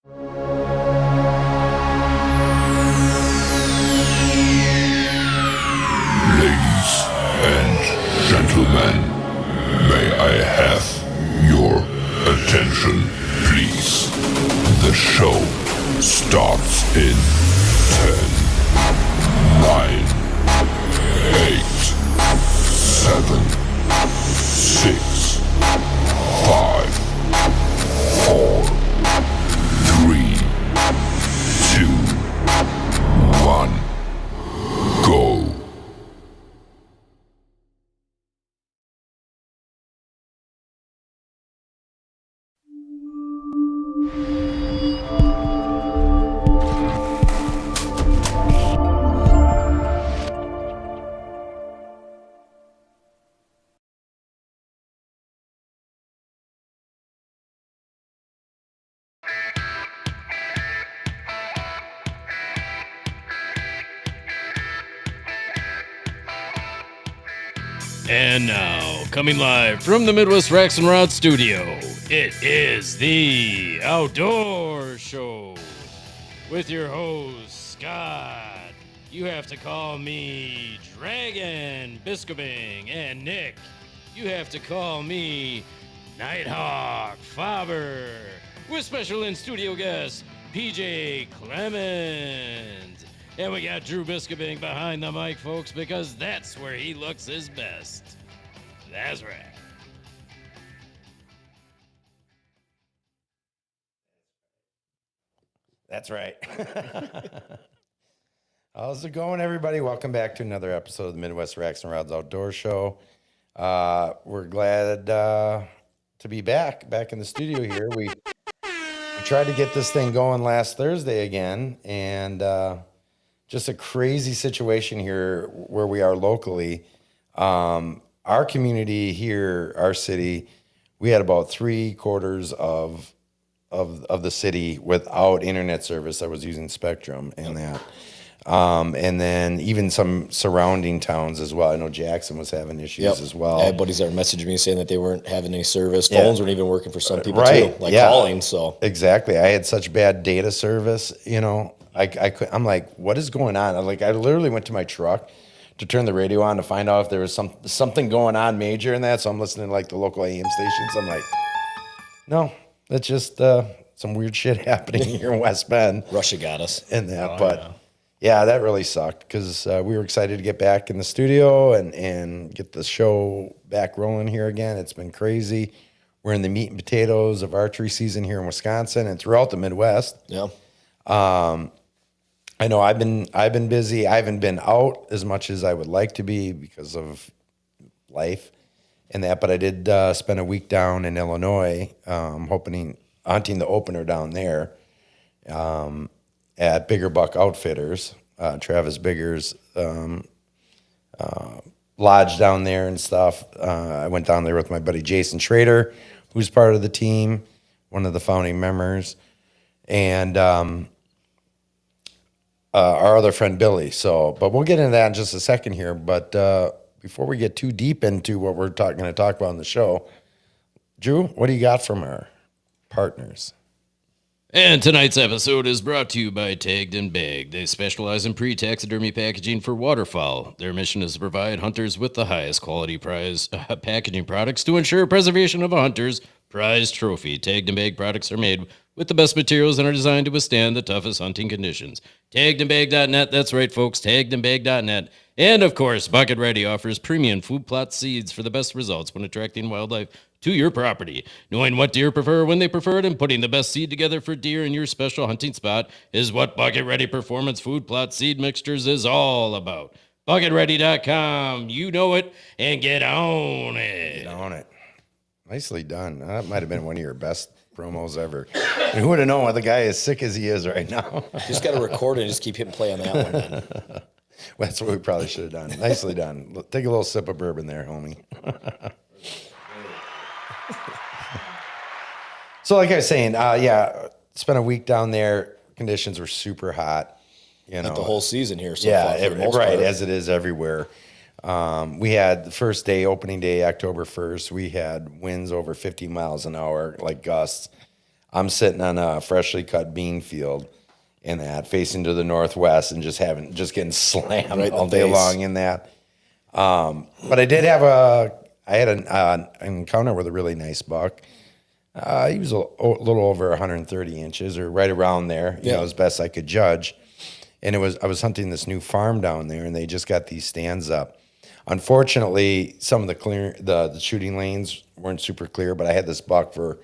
Ladies and gentlemen, may I have your attention, please? The show starts in 10, 9, 8, 7, 6, 5, 4, 3, 2, 1, go. And now, coming live from the Midwest Racks and Rods studio, it is the Outdoor Show with your host, Scott. You have to call me Dragon Biscobing, and Nick, you have to call me Nighthawk Faber, with special in-studio guest, PJ Clement. And we got Drew Biscobing behind the mic, folks, because that's where he looks his best. That's right. That's right. How's it going, everybody? Welcome back to another episode of the Midwest Racks and Rods Outdoor Show. We're glad to be back in the studio here. We tried to get this thing going last Thursday again, and just a crazy situation here where we are locally. Our community here, our city, we had about 3/4 of the city without internet service that was using Spectrum and that. And then even some surrounding towns as well. I know Jackson was having issues as well. I had buddies that were messaging me saying that they weren't having any service. Phones weren't even working for some people too, calling. So exactly. I had such bad data service, I'm like, what is going on? I literally went to my truck to turn the radio on to find out if there was something going on major in that. So I'm listening to like the local AM stations. I'm like, no, that's just some weird shit happening here in West Bend. Russia got us. And that, yeah, that really sucked because we were excited to get back in the studio and get the show back rolling here again. It's been crazy. We're in the meat and potatoes of archery season here in Wisconsin and throughout the Midwest. Yeah. I know I've been busy. I haven't been out as much as I would like to be because of life and that, but I did spend a week down in Illinois, hunting the opener down there at Bigger Buck Outfitters, Travis Bigger's lodge down there and stuff. I went down there with my buddy Jason Schrader, who's part of the team, one of the founding members, and our other friend Billy. But we'll get into that in just a second here. But before we get too deep into what we're going to talk about in the show, Drew, what do you got from our partners? And tonight's episode is brought to you by Tagged and Bagged. They specialize in pre-taxidermy packaging for waterfowl. Their mission is to provide hunters with the highest quality prize packaging products to ensure preservation of a hunter's prized trophy. Tagged and Bagged products are made with the best materials and are designed to withstand the toughest hunting conditions. Taggedandbagged.net, that's right, folks, taggedandbagged.net. And, of course, Bucket Ready offers premium food plot seeds for the best results when attracting wildlife to your property. Knowing what deer prefer when they prefer it and putting the best seed together for deer in your special hunting spot is what Bucket Ready Performance Food Plot Seed Mixtures is all about. BucketReady.com, you know it, and get on it. Get on it. Nicely done. That might have been one of your best promos ever. And who would have known why the guy is sick as he is right now? Just got to record it and just keep hitting play on that one then. Well, that's what we probably should have done. Nicely done. Take a little sip of bourbon there, homie. So like I was saying, spent a week down there. Conditions were super hot. Like the whole season here so far. For the most right, part. as it is everywhere. We had the first day, opening day, October 1st, we had winds over 50 miles an hour, like gusts. I'm sitting on a freshly cut bean field in that, facing to the northwest, and just getting slammed Right in the all day face. long in that. But I had an encounter with a really nice buck. He was a little over 130 inches, or right around there, you know, as best I could judge. And I was hunting this new farm down there, and they just got these stands up. Unfortunately, some of the shooting lanes weren't super clear, but I had this buck for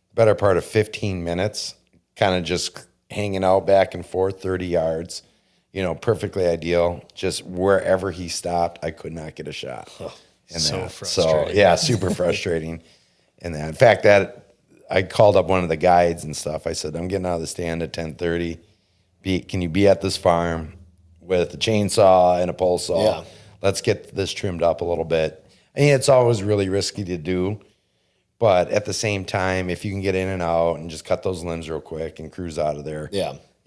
the better part of 15 minutes, kind of just hanging out back and forth 30 yards, you know, perfectly ideal. Just wherever he stopped, I could not get a shot. So frustrating. So yeah, super frustrating. In fact, that I called up one of the guides and stuff. I said, I'm getting out of the stand at 10:30. Can you be at this farm with a chainsaw and a pole saw? Yeah. Let's get this trimmed up a little bit. And it's always really risky to do. But at the same time, if you can get in and out and just cut those limbs real quick and cruise out of there,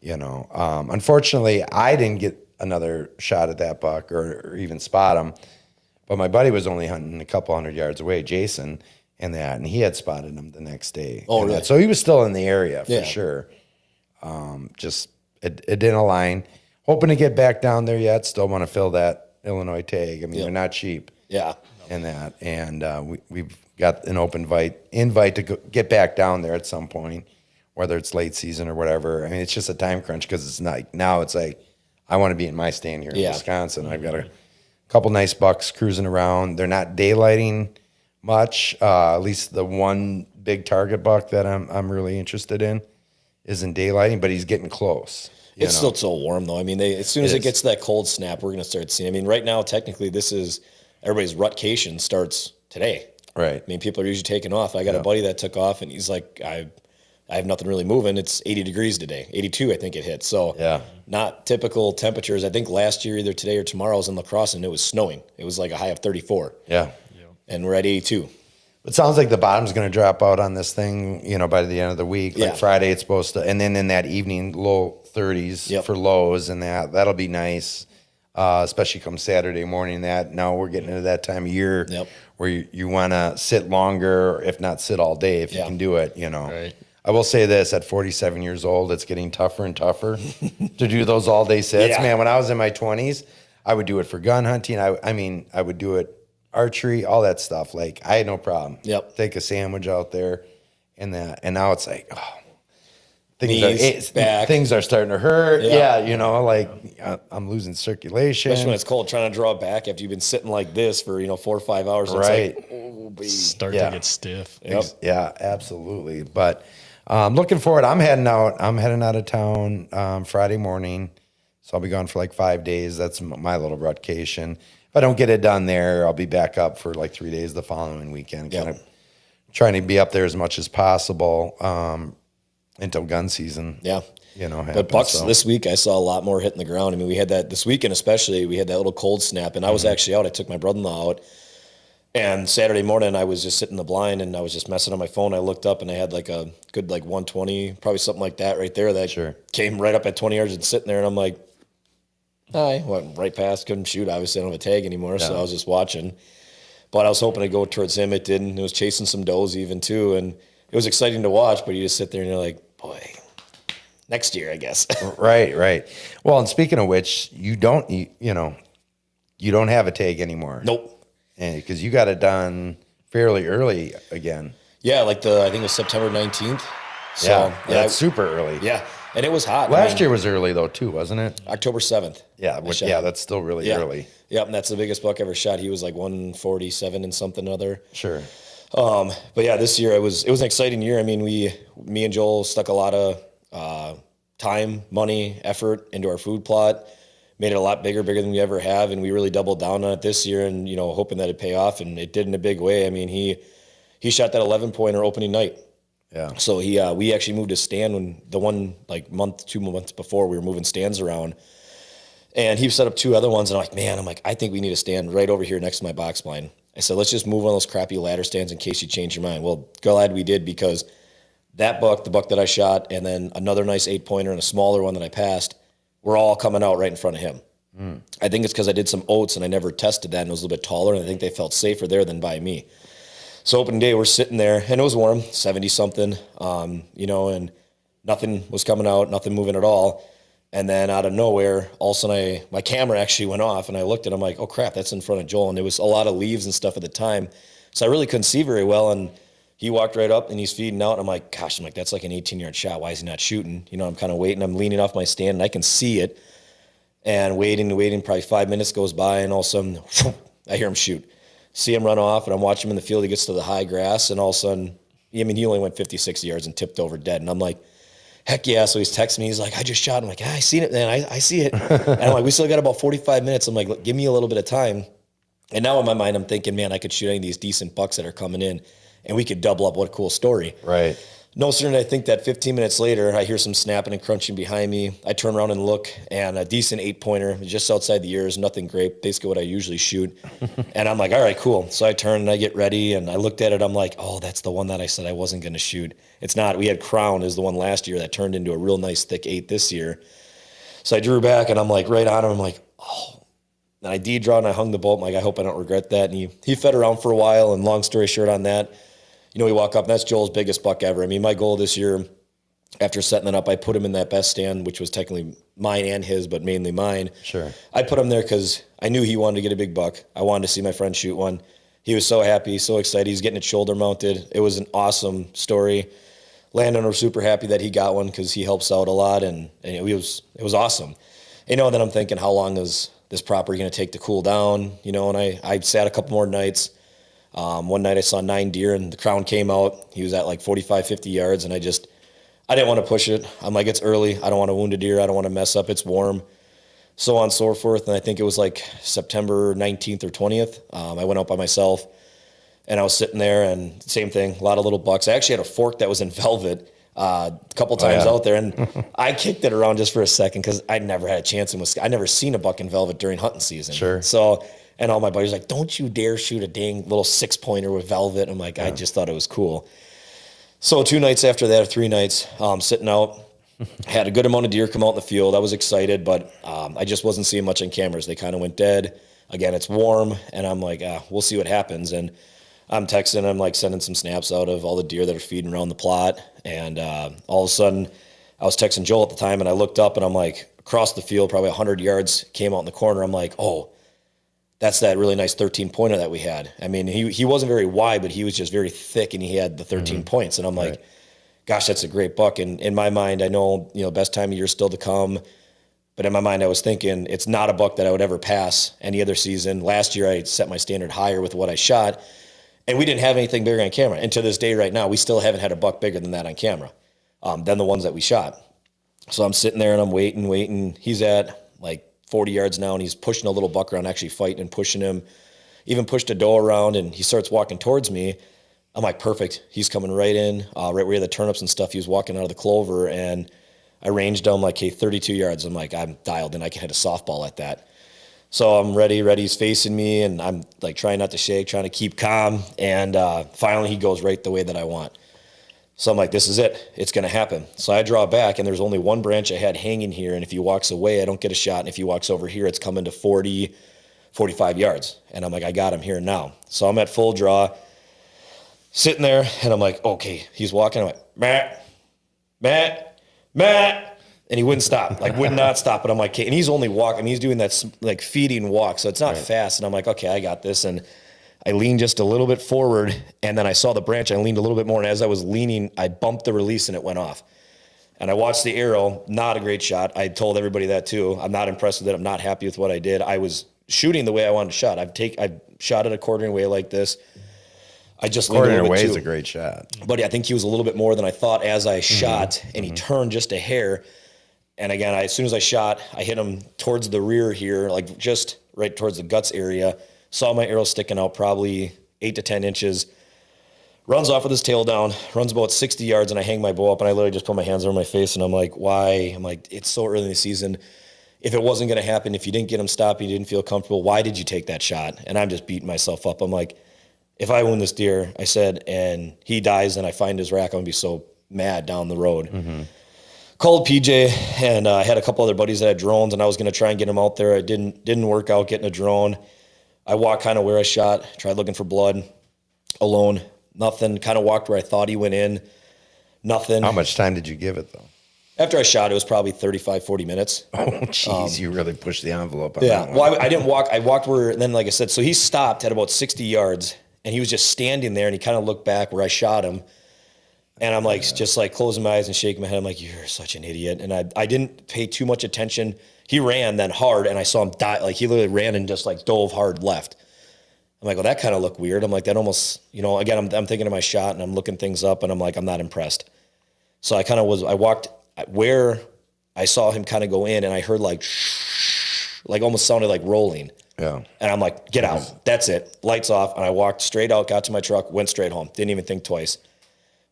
you know. Unfortunately, I didn't get another shot at that buck or even spot him. But my buddy was only hunting a couple 100 yards away, Jason, and he had spotted him the next day. Oh, really? So he was still in the area for sure. Just it didn't align. Hoping to get back down there yet. Still want to fill that Illinois tag. I mean, they're not cheap. Yeah. And we've got an open invite to get back down there at some point, whether it's late season or whatever. I mean, it's just a time crunch because it's not now. It's like I want to be in my stand here in Wisconsin. I've got a couple nice bucks cruising around. They're not daylighting much. At least the one big target buck that I'm really interested in isn't daylighting, but he's getting close. It's still so warm though. I mean, as soon as it gets that cold snap, we're going to start seeing. I mean, right now, technically, everybody's rutcation starts today. Right. I mean, people are usually taking off. I got a buddy that took off, and he's like, I have nothing really moving. It's 80 degrees today. 82, I think it hit. So not typical temperatures. I think last year, either today or tomorrow, I was in La Crosse, and it was snowing. It was like a high of 34. Yeah. And we're at 82. It sounds like the bottom's going to drop out on this thing, you know, by the end of the week. Like Friday, it's supposed to, and then in that evening, low 30s for lows, and that'll be nice, especially come Saturday morning. Now we're getting into that time of year where you want to sit longer, if not sit all day, if you can do it, you know. Right. I will say this, at 47 years old, it's getting tougher and tougher to do those all-day sits. Man, when I was in my 20s, I would do it for gun hunting. I would do it archery, all that stuff. Like, I had no problem. Take a sandwich out there and now it's like, things are starting to hurt. You know, like I'm losing circulation. Especially when it's cold, trying to draw back after you've been sitting like this for 4 or 5 hours. Right. It's like, Start to get stiff. Yeah, absolutely. But looking forward, I'm heading out of town Friday morning. So I'll be gone for like 5 days. That's my little rutcation. If I don't get it done there, I'll be back up for like 3 days the following weekend. Kind of trying to be up there as much as possible until gun season. You know, happens, but bucks this week, I saw a lot more hitting the ground. I mean, we had that this weekend, especially. We had that little cold snap, and I was actually out. I took my brother-in-law out, and Saturday morning, I was just sitting in the blind, and I was just messing on my phone. I looked up, and I had like a good 120, probably something like that right there. That came right up at 20 yards and sitting there, and I'm like, I went right past, couldn't shoot. Obviously, I don't have a tag anymore, so I was just watching. But I was hoping to go towards him. It didn't. It was chasing some does even too, and it was exciting to watch. But you just sit there and you're like, boy, next year, I guess. Right. Well, and speaking of which, you don't have a tag anymore. Nope. Because you got it done fairly early again. Yeah, I think it was September 19th. So, that's super early. Yeah, and it was hot. Last year was early though too, wasn't it? October 7th. Yeah, that's still really early. Yep, and that's the biggest buck ever shot. He was like 147 and something other. Sure. But yeah, this year it was an exciting year. I mean, me and Joel stuck a lot of time, money, effort into our food plot, made it a lot bigger than we ever have, and we really doubled down on it this year, and hoping that it'd pay off, and it did in a big way. I mean, he shot that 11-pointer opening night. Yeah. So we actually moved his stand when the one like 2 months before we were moving stands around, and he set up 2 other ones, and I'm like, I think we need a stand right over here next to my box blind. I said, let's just move one of those crappy ladder stands in case you change your mind. Well, glad we did, because that buck, the buck that I shot, and then another nice 8-pointer and a smaller one that I passed, were all coming out right in front of him. I think it's because I did some oats and I never tested that, and it was a little bit taller, and I think they felt safer there than by me. So opening day, we're sitting there, and it was warm, 70 something, and nothing was coming out, nothing moving at all. And then out of nowhere, all of a sudden my camera actually went off, and I looked and I'm like, oh crap, that's in front of Joel. And there was a lot of leaves and stuff at the time. So I really couldn't see very well. And he walked right up and he's feeding out. And I'm like, gosh, that's like an 18-yard shot. Why is he not shooting? I'm kind of waiting. I'm leaning off my stand and I can see it. And waiting, probably 5 minutes goes by, and all of a sudden, I hear him shoot. See him run off, and I'm watching him in the field. He gets to the high grass, and all of a sudden, he only went 50, 60 yards and tipped over dead. And I'm like, heck yeah. So he's texting me. He's like, I just shot. I'm like, I seen it, man. I see it. And I'm like, we still got about 45 minutes. I'm like, look, give me a little bit of time. And now in my mind, I'm thinking, man, I could shoot any of these decent bucks that are coming in, and we could double up. What a cool story. Right. No sooner than I think that 15 minutes later, I hear some snapping and crunching behind me. I turn around and look, and a decent 8-pointer just outside the ears, nothing great, basically what I usually shoot. And I'm like, all right, cool. So I turn and I get ready, and I looked at it. I'm like, oh, that's the one that I said I wasn't going to shoot. It's not. We had Crown is the one last year that turned into a real nice thick 8 this year. So I drew back, and I'm like right on him. I'm like, oh. And I D-draw, and I hung the bolt. I'm like, I hope I don't regret that. And he fed around for a while, and long story short on that, we walk up, and that's Joel's biggest buck ever. My goal this year, after setting it up, I put him in that best stand, which was technically mine and his, but mainly mine. Sure. I put him there because I knew he wanted to get a big buck. I wanted to see my friend shoot one. He was so happy, so excited. He's getting it shoulder mounted. It was an awesome story. Landon was super happy that he got one because he helps out a lot, and it was awesome. And then I'm thinking, how long is this property going to take to cool down? And I sat a couple more nights. One night I saw 9 deer, and the Crown came out. He was at like 45, 50 yards, and I didn't want to push it. I'm like, it's early. I don't want to wound a deer. I don't want to mess up. It's warm. So on, so forth. And I think it was like September 19th or 20th. I went out by myself, and I was sitting there, and same thing, a lot of little bucks. I actually had a fork that was in velvet a couple times out there, and I kicked it around just for a second because I'd never had a chance in Wisconsin. I'd never seen a buck in velvet during hunting season. Sure. So... And all my buddies were like, don't you dare shoot a dang little 6-pointer with velvet. I'm like, I just thought it was cool. So 2 nights after that, or 3 nights, sitting out, had a good amount of deer come out in the field. I was excited, but I just wasn't seeing much on cameras. They kind of went dead. Again, it's warm, and I'm like, we'll see what happens. And I'm texting, I'm like sending some snaps out of all the deer that are feeding around the plot. And all of a sudden, I was texting Joel at the time, and I looked up, and I'm like, across the field, probably 100 yards, came out in the corner. I'm like, oh, that's that really nice 13-pointer that we had. He wasn't very wide, but he was just very thick, and he had the 13 points. And I'm like, gosh, that's a great buck. And in my mind, I know, best time of year still to come. But in my mind, I was thinking it's not a buck that I would ever pass any other season. Last year, I set my standard higher with what I shot, and we didn't have anything bigger on camera. And to this day right now, we still haven't had a buck bigger than that on camera, than the ones that we shot. So I'm sitting there, and I'm waiting. He's at like 40 yards now, and he's pushing a little buck around, actually fighting and pushing him, even pushed a doe around, and he starts walking towards me. I'm like, perfect. He's coming right in, right where he had the turnips and stuff. He was walking out of the clover, and I ranged him like, hey, 32 yards. I'm like, I'm dialed in. I can hit a softball at that. So I'm ready. He's facing me, and I'm like trying not to shake, trying to keep calm, and finally he goes right the way that I want. So I'm like, this is it. It's going to happen. So I draw back, and there's only one branch I had hanging here, and if he walks away, I don't get a shot, and if he walks over here, it's coming to 40, 45 yards. And I'm like, I got him here now. So I'm at full draw, sitting there, and I'm like, okay, he's walking. I'm like, Matt, and he wouldn't stop, would not stop. But I'm like, okay, and he's only walking. He's doing that like feeding walk, so it's not fast. And I'm like, okay, I got this. And I leaned just a little bit forward, and then I saw the branch. I leaned a little bit more, and as I was leaning, I bumped the release, and it went off. And I watched the arrow. Not a great shot. I told everybody that too. I'm not impressed with it. I'm not happy with what I did. I was shooting the way I wanted to shot. I've shot it a quartering way like this. I just leaned a little bit way too. is a great shot. But I think he was a little bit more than I thought as I shot, and he turned just a hair. And again, as soon as I shot, I hit him towards the rear here, like just right towards the guts area. Saw my arrow sticking out probably 8 to 10 inches. Runs off with his tail down, runs about 60 yards, and I hang my bow up, and I literally just put my hands over my face, and I'm like, why? I'm like, it's so early in the season. If it wasn't going to happen, if you didn't get him stopped, you didn't feel comfortable, why did you take that shot? And I'm just beating myself up. I'm like, if I wound this deer, I said, and he dies and I find his rack, I'm going to be so mad down the road. Called PJ, and I had a couple other buddies that had drones, and I was going to try and get him out there. It didn't work out getting a drone. I walked kind of where I shot, tried looking for blood alone. Nothing. Kind of walked where I thought he went in. Nothing. How much time did you give it, though? After I shot, it was probably 35, 40 minutes. Oh, jeez, you really pushed the envelope on Yeah. that one. Well, I didn't walk. I walked where, and then like I said, so he stopped at about 60 yards, and he was just standing there, and he kind of looked back where I shot him. And I'm like, just like closing my eyes and shaking my head. I'm like, you're such an idiot. And I didn't pay too much attention. He ran then hard, and I saw him die. Like, he literally ran and just like dove hard left. I'm like, well, that kind of looked weird. I'm like, that almost, again, I'm thinking of my shot, and I'm looking things up, and I'm like, I'm not impressed. So I walked where I saw him kind of go in, and I heard like almost sounded like rolling. Yeah. And I'm like, get out. That's it. Lights off. And I walked straight out, got to my truck, went straight home. Didn't even think twice.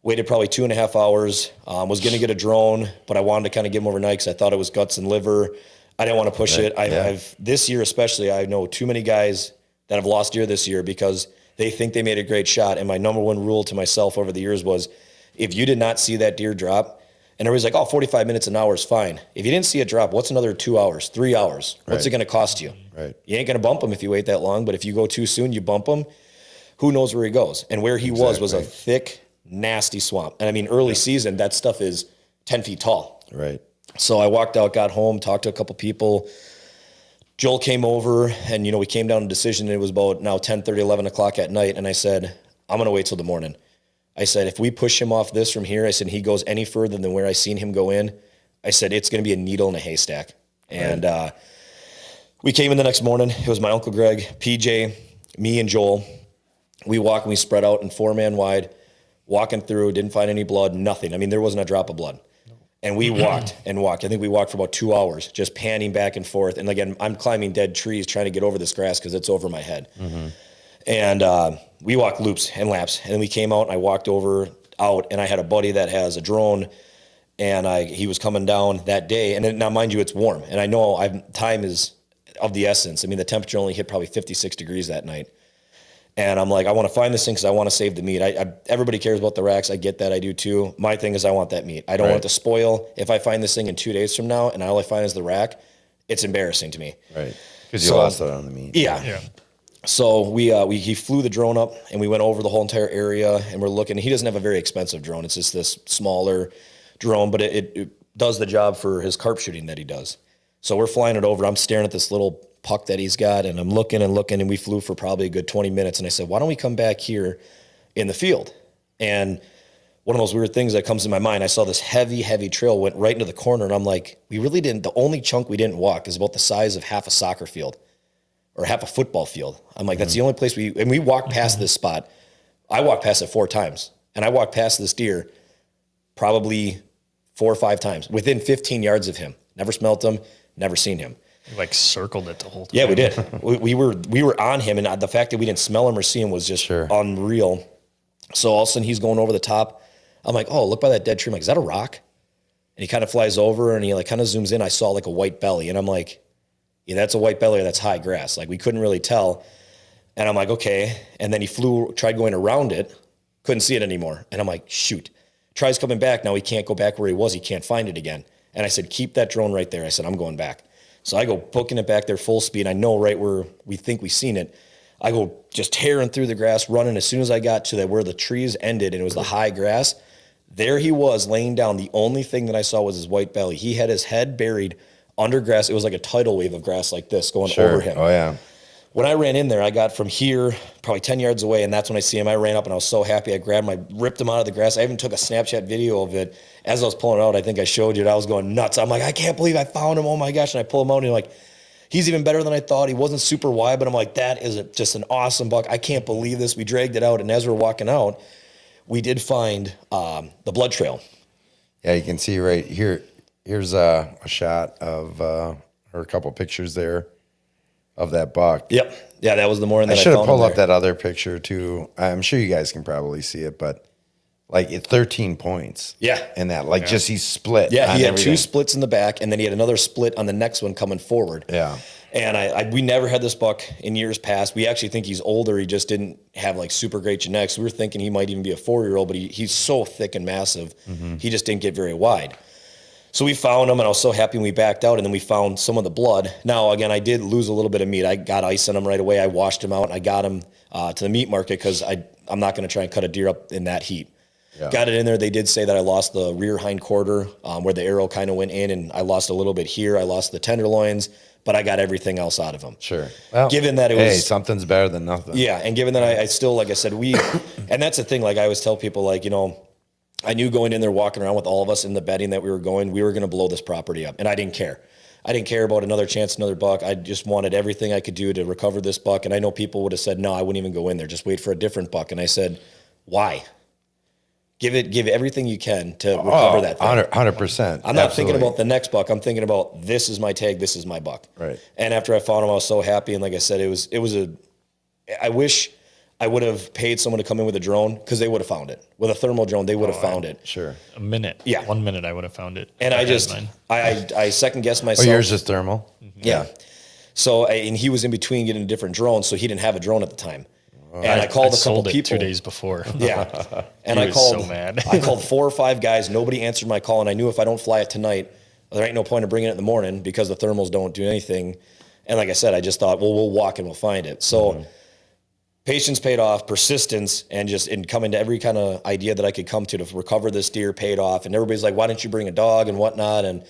Waited probably 2.5 hours. Was going to get a drone, but I wanted to kind of give him overnight because I thought it was guts and liver. I didn't want to push it. I've this year especially, I know too many guys that have lost deer this year because they think they made a great shot. And my number one rule to myself over the years was, if you did not see that deer drop, and everybody's like, 45 minutes an hour is fine. If you didn't see it drop, what's another 2 hours, 3 hours? What's it going to cost you? Right. You ain't going to bump him if you wait that long, but if you go too soon, you bump him, who knows where he goes? And where he was a thick, nasty swamp. And I mean, early season, that stuff is 10 feet tall. Right. So I walked out, got home, talked to a couple people. Joel came over, and, we came down to a decision. And it was about now 10:30, 11 o'clock at night. And I said, I'm going to wait till the morning. I said, if we push him off this from here, I said, he goes any further than where I seen him go in, I said, it's going to be a needle in a haystack. And we came in the next morning. It was my Uncle Greg, PJ, me, and Joel. We walked and we spread out in 4-man wide, walking through, didn't find any blood, nothing. I mean, there wasn't a drop of blood. And we walked and walked. I think we walked for about 2 hours, just panning back and forth. And again, I'm climbing dead trees trying to get over this grass because it's over my head. Mm-hmm. And we walked loops and laps. And then we came out, and I walked out, and I had a buddy that has a drone, and he was coming down that day. And then, now, mind you, it's warm. And I know time is of the essence. I mean, the temperature only hit probably 56 degrees that night. And I'm like, I want to find this thing because I want to save the meat. Everybody cares about the racks. I get that. I do too. My thing is I want that meat. I don't want it to spoil. If I find this thing in 2 days from now and all I find is the rack, it's embarrassing to me. Right. Because you lost out on the meat. Yeah. So he flew the drone up, and we went over the whole entire area, and we're looking. He doesn't have a very expensive drone. It's just this smaller drone, but it does the job for his carp shooting that he does. So we're flying it over. I'm staring at this little puck that he's got, and I'm looking, and we flew for probably a good 20 minutes. And I said, why don't we come back here in the field? And one of those weird things that comes to my mind, I saw this heavy, heavy trail went right into the corner, and I'm like, the only chunk we didn't walk is about the size of half a soccer field or half a football field. I'm like, that's the only place we walked past this spot. I walked past it 4 times, and I walked past this deer probably 4 or 5 times within 15 yards of him. Never smelt him, never seen him. You like circled it the whole time. Yeah, we did. we were on him, and the fact that we didn't smell him or see him was just unreal. So all of a sudden he's going over the top. I'm like, oh, look by that dead tree. I'm like, is that a rock? And he kind of flies over, and he like kind of zooms in. I saw like a white belly, and I'm like, yeah, that's a white belly or that's high grass. Like, we couldn't really tell. And I'm like, okay. And then he tried going around it, couldn't see it anymore. And I'm like, shoot. Tries coming back. Now he can't go back where he was. He can't find it again. And I said, keep that drone right there. I said, I'm going back. So I go booking it back there full speed. I know right where we think we seen it. I go just tearing through the grass, running. As soon as I got to where the trees ended and it was the high grass, there he was laying down. The only thing that I saw was his white belly. He had his head buried under grass. It was like a tidal wave of grass like this going over him. Oh, yeah. When I ran in there, I got from here probably 10 yards away, and that's when I see him. I ran up, and I was so happy. I ripped him out of the grass. I even took a Snapchat video of it. As I was pulling it out, I think I showed you it. I was going nuts. I'm like, I can't believe I found him. Oh, my gosh. And I pull him out, and he's even better than I thought. He wasn't super wide, but I'm like, that is just an awesome buck. I can't believe this. We dragged it out, and as we're walking out, we did find the blood trail. Yeah, you can see right here. Here's a shot of, or a couple pictures there of that buck. Yep. Yeah, that was the morning that I should have found pulled him up that other picture too. I'm sure you guys can probably see it, but like 13 points. Yeah. In that, just he's split. Yeah, he had everything. 2 splits in the back, and then he had another split on the next one coming forward. Yeah. And we never had this buck in years past. We actually think he's older. He just didn't have like super great genetics. We were thinking he might even be a 4-year-old, but he's so thick and massive. Mm-hmm. He just didn't get very wide. So we found them, and I was so happy when we backed out, and then we found some of the blood. Now, again, I did lose a little bit of meat. I got ice in them right away. I washed them out, and I got them to the meat market because I'm not going to try and cut a deer up in that heat. Yeah. Got it in there. They did say that I lost the rear hind quarter where the arrow kind of went in, and I lost a little bit here. I lost the tenderloins, but I got everything else out of them. Sure. Well, given that it was... Hey, something's better than nothing. Yeah, and given that I still, like I said, and that's the thing, like I always tell people, like, I knew going in there, walking around with all of us in the bedding that we were going to blow this property up. And I didn't care. I didn't care about another chance, another buck. I just wanted everything I could do to recover this buck. And I know people would have said, no, I wouldn't even go in there. Just wait for a different buck. And I said, why? Give everything you can to recover that thing. 100%. I'm not thinking about the next buck. I'm thinking about, this is my tag. This is my buck. Right. And after I found him, I was so happy. And like I said, I wish I would have paid someone to come in with a drone because they would have found it. With a thermal drone, they would have found it. Sure. A minute. Yeah. 1 minute I would have found it. And I second guessed myself. Oh, yours is thermal? Mm-hmm. Yeah. So, and he was in between getting a different drone, so he didn't have a drone at the time. And I called a couple people 2 days before. Yeah. And He I was called, so mad. I called 4 or 5 guys. Nobody answered my call. And I knew if I don't fly it tonight, there ain't no point of bringing it in the morning because the thermals don't do anything. And like I said, I just thought, well, we'll walk and we'll find it. So patience paid off, persistence, and just in coming to every kind of idea that I could come to recover this deer paid off. And everybody's like, why didn't you bring a dog and whatnot? And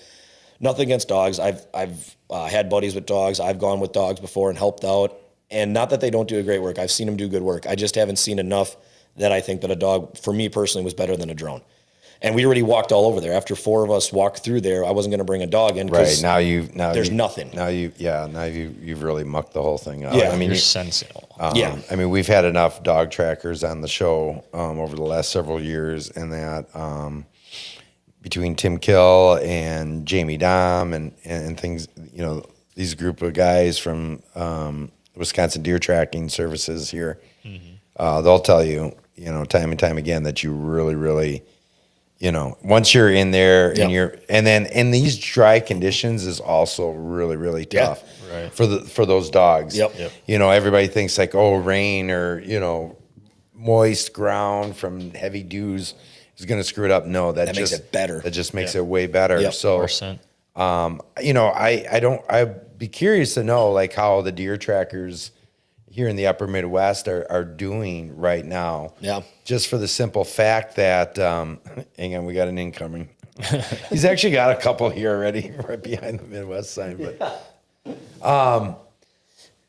nothing against dogs. I've had buddies with dogs. I've gone with dogs before and helped out. And not that they don't do a great work. I've seen them do good work. I just haven't seen enough that I think that a dog, for me personally, was better than a drone. And we already walked all over there. After 4 of us walked through there, I wasn't going to bring a dog in. Right. There's nothing. Now you've really mucked the whole thing up. Yeah. I mean, you're sensible. Yeah. I mean, we've had enough dog trackers on the show over the last several years, and that between Tim Kill and Jamie Dom and things, these group of guys from Wisconsin Deer Tracking Services here, they'll tell you, time and time again that you really, really, once you're in there and then in these dry conditions is also really, really tough for those dogs. Yep. Everybody thinks like, oh, rain or, moist ground from heavy dews is going to screw it up. No, that just makes it better. That just makes it way better. Yep. So, 100%. I'd be curious to know like how the deer trackers here in the upper Midwest are doing right now. Yeah. Just for the simple fact that, hang on, we got an incoming. He's actually got a couple here already right behind the Midwest sign. But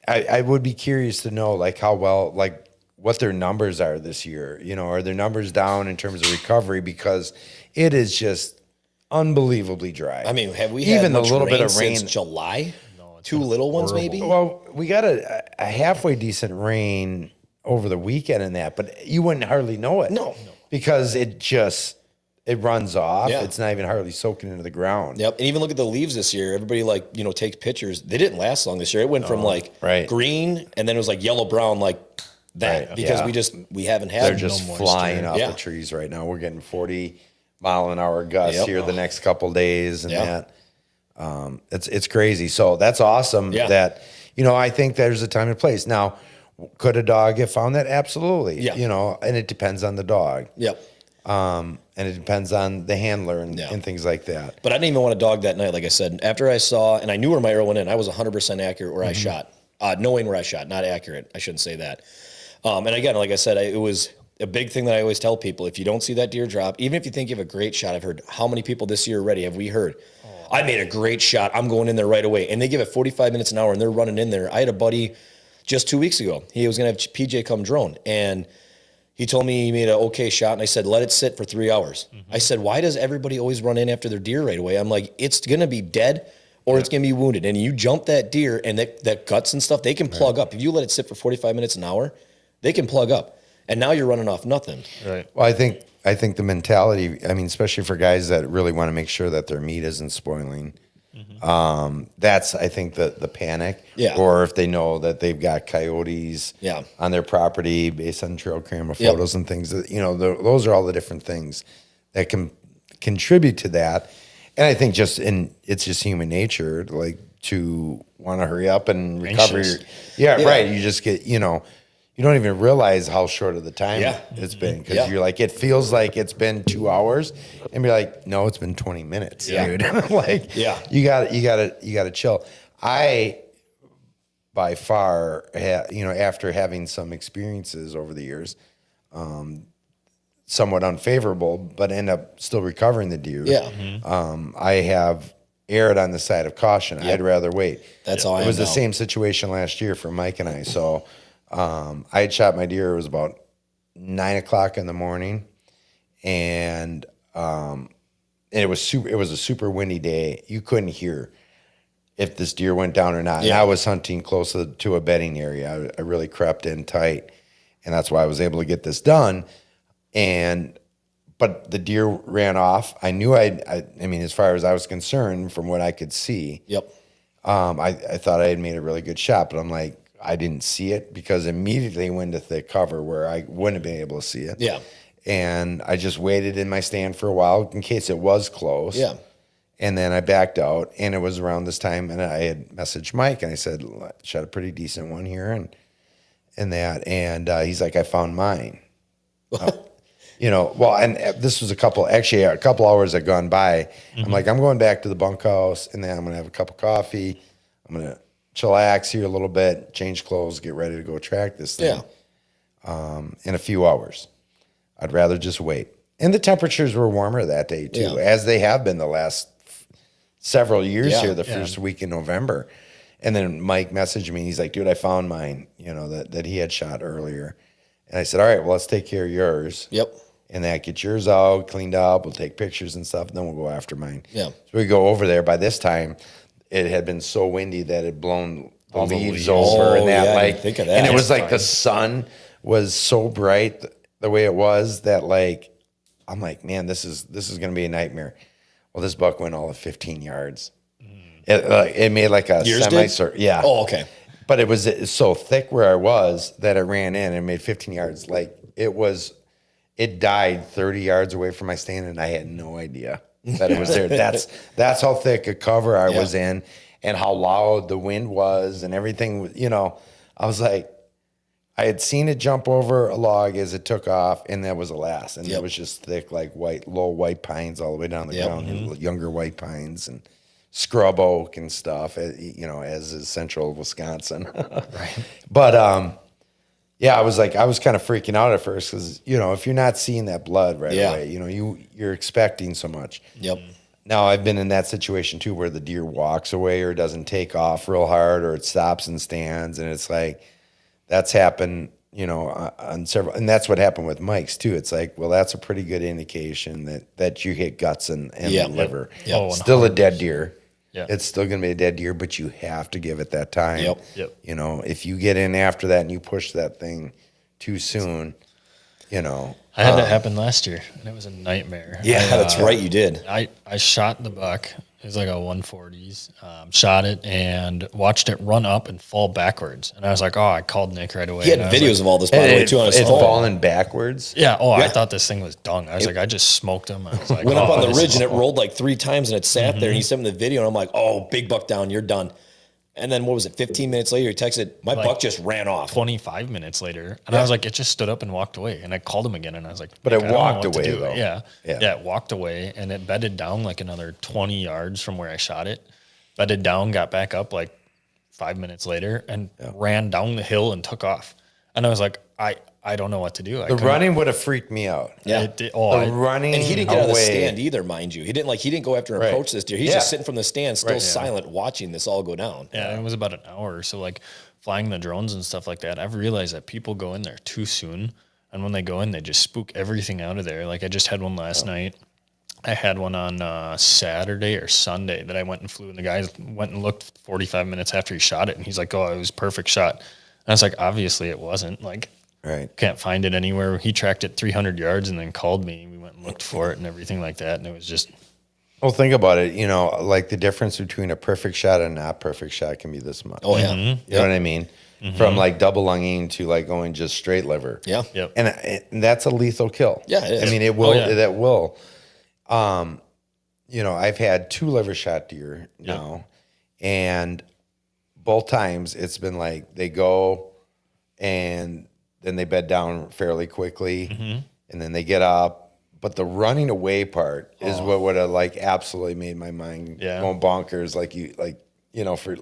I would be curious to know like how well, like what their numbers are this year. Are their numbers down in terms of recovery? Because it is just unbelievably dry. I mean, have we even had much a little rain bit of rain since July? No, 2 little ones maybe? Well, we got a halfway decent rain over the weekend in that, but you wouldn't hardly know it. No. Because it runs off. Yeah. It's not even hardly soaking into the ground. Yep. And even look at the leaves this year. Everybody takes pictures. They didn't last long this year. It went from green and then it was like yellow brown like that because we haven't had They're just flying off the trees right now. We're getting 40-mile-an-hour gusts here the next couple days and that. It's crazy. So that's awesome that, I think there's a time and place. Now, could a dog have found that? Absolutely. Yeah. And it depends on the dog. Yep. And it depends on the handler and things like that. But I didn't even want a dog that night, like I said. After I saw, and I knew where my arrow went in, I was 100% accurate where I shot. Knowing where I shot, not accurate. I shouldn't say that. And again, like I said, it was a big thing that I always tell people. If you don't see that deer drop, even if you think you have a great shot, I've heard how many people this year already have we heard, I made a great shot, I'm going in there right away. And they give it 45 minutes an hour and they're running in there. I had a buddy just 2 weeks ago. He was going to have PJ come drone. And he told me he made an okay shot. And I said, let it sit for 3 hours. I said, why does everybody always run in after their deer right away? I'm like, it's going to be dead or it's going to be wounded. And you jump that deer and that guts and stuff, they can plug up. If you let it sit for 45 minutes an hour, they can plug up. And now you're running off nothing. Right. Well, I think the mentality, especially for guys that really want to make sure that their meat isn't spoiling, that's, I think, the panic. Yeah. Or if they know that they've got coyotes on their property based on trail camera photos and things, that, those are all the different things that can contribute to that. And I think it's just human nature, like to want to hurry up and recover. Anxious. Right. You just get, you don't even realize how short of the time Yeah. it's been because Yeah. you're like, it feels like it's been 2 hours, and you're like, no, it's been 20 minutes, dude. Like, Yeah. you gotta chill. I, by far, after having some experiences over the years, somewhat unfavorable, but end up still recovering the deer. Yeah. I have erred on the side of caution. I'd rather wait. That's how I It am was the now. same situation last year for Mike and I. So I had shot my deer. It was about 9 o'clock in the morning, and it was super. It was a super windy day. You couldn't hear if this deer went down or not. And Yeah. I was hunting close to a bedding area. I really crept in tight, and that's why I was able to get this done. But the deer ran off. I knew I mean, as far as I was concerned, from what I could see, Yep. I thought I had made a really good shot, but I'm like, I didn't see it because immediately went into thick cover where I wouldn't have been able to see it. Yeah. And I just waited in my stand for a while in case it was close. Yeah. And then I backed out, and it was around this time, and I had messaged Mike, and I said, shot a pretty decent one here, and he's like, I found mine. And this was a couple hours had gone by. I'm like, I'm going back to the bunkhouse, and then I'm going to have a cup of coffee. I'm going to chillax here a little bit, change clothes, get ready to go track this thing in a few hours. I'd rather just wait. And the temperatures were warmer that day, too, as they have been the last several years here, first week in November. And then Mike messaged me. He's like, dude, I found mine, that he had shot earlier. And I said, all right, well, let's take care of yours. Yep. And that get yours out, cleaned up. We'll take pictures and stuff, and then we'll go after mine. Yeah. So we go over there. By this time, it had been so windy that it had blown the All the leaves leaves. over. Oh, And that, yeah, I like, didn't think of that. and it was That's like the sun was so bright the way it was that, like, I'm like, man, this is going to be a nightmare. Well, this buck went all of 15 yards. It made like a Yours semi-circle. Yeah. Oh, okay. But it's so thick where I was that it ran in and made 15 yards. Like, it died 30 yards away from my stand, and I had no idea that it was there. That's how thick a cover I was in, and how loud the wind was and everything. I was like, I had seen it jump over a log as it took off, and that was the last. And it was just thick, like low white pines all the way down the ground, younger white pines and scrub oak and stuff, as is central Wisconsin. Right. But, I was kind of freaking out at first because, if you're not seeing that blood right away, you're expecting so much. Yep. Now, I've been in that situation too where the deer walks away or doesn't take off real hard or it stops and stands. And it's like, that's happened, on several, and that's what happened with Mike's too. It's like, well, that's a pretty good indication that you hit guts and liver. Yep. Oh, Still a dead deer. Yeah. It's still going to be a dead deer, but you have to give it that time. Yep. If you get in after that and you push that thing too soon, I had that happen last year, and it was a nightmare. Yeah, that's right. You did. I shot the buck. It was like a 140s. Shot it and watched it run up and fall backwards. And I was like, I called Nick right away. He had and I was videos like, of all this, by the way, too, on his it's phone. falling backwards. Yeah. I thought this thing was dung. I was like, I just smoked him. I was like, Went up on the this ridge is and it rolled like 3 times and it sat there and he sent me the video and I'm like, big buck down, you're done. And then what was it, 15 minutes later, he texted, my buck just ran off. 25 minutes later. And I was like, it just stood up and walked away. And I called him again and I was like, But it I don't know walked what to away, do. though. Yeah. Yeah. Yeah. It walked away and it bedded down like another 20 yards from where I shot it. Bedded down, got back up like 5 minutes later and ran down the hill and took off. And I was like, I don't know what to do. The running would have freaked me out. Yeah. Running And he didn't get out of the away. stand either, mind you. He didn't go after and Right. approach this deer. He's just sitting from the stand, still Right. silent, watching this all go down. Yeah, it was about an hour. So like flying the drones and stuff like that, I've realized that people go in there too soon. And when they go in, they just spook everything out of there. Like I just had one last night. I had one on Saturday or Sunday that I went and flew, and the guy went and looked 45 minutes after he shot it, and he's like, it was a perfect shot. And I was like, obviously it wasn't. Like, Right. can't find it anywhere. He tracked it 300 yards and then called me. We went and looked for it and everything like that, and it was just... Well, think about it. Like the difference between a perfect shot and a not perfect shot can be this much. Oh, yeah. You know what I mean? From like double lunging to like going just straight liver. Yeah. Yep. And that's a lethal kill. Yeah, it is. I mean, it will. Oh, yeah. That will. I've had 2 liver shot deer now, and both times it's been like they go and then they bed down fairly quickly, and then they get up. But the running away part is what would have like absolutely made my mind go bonkers. For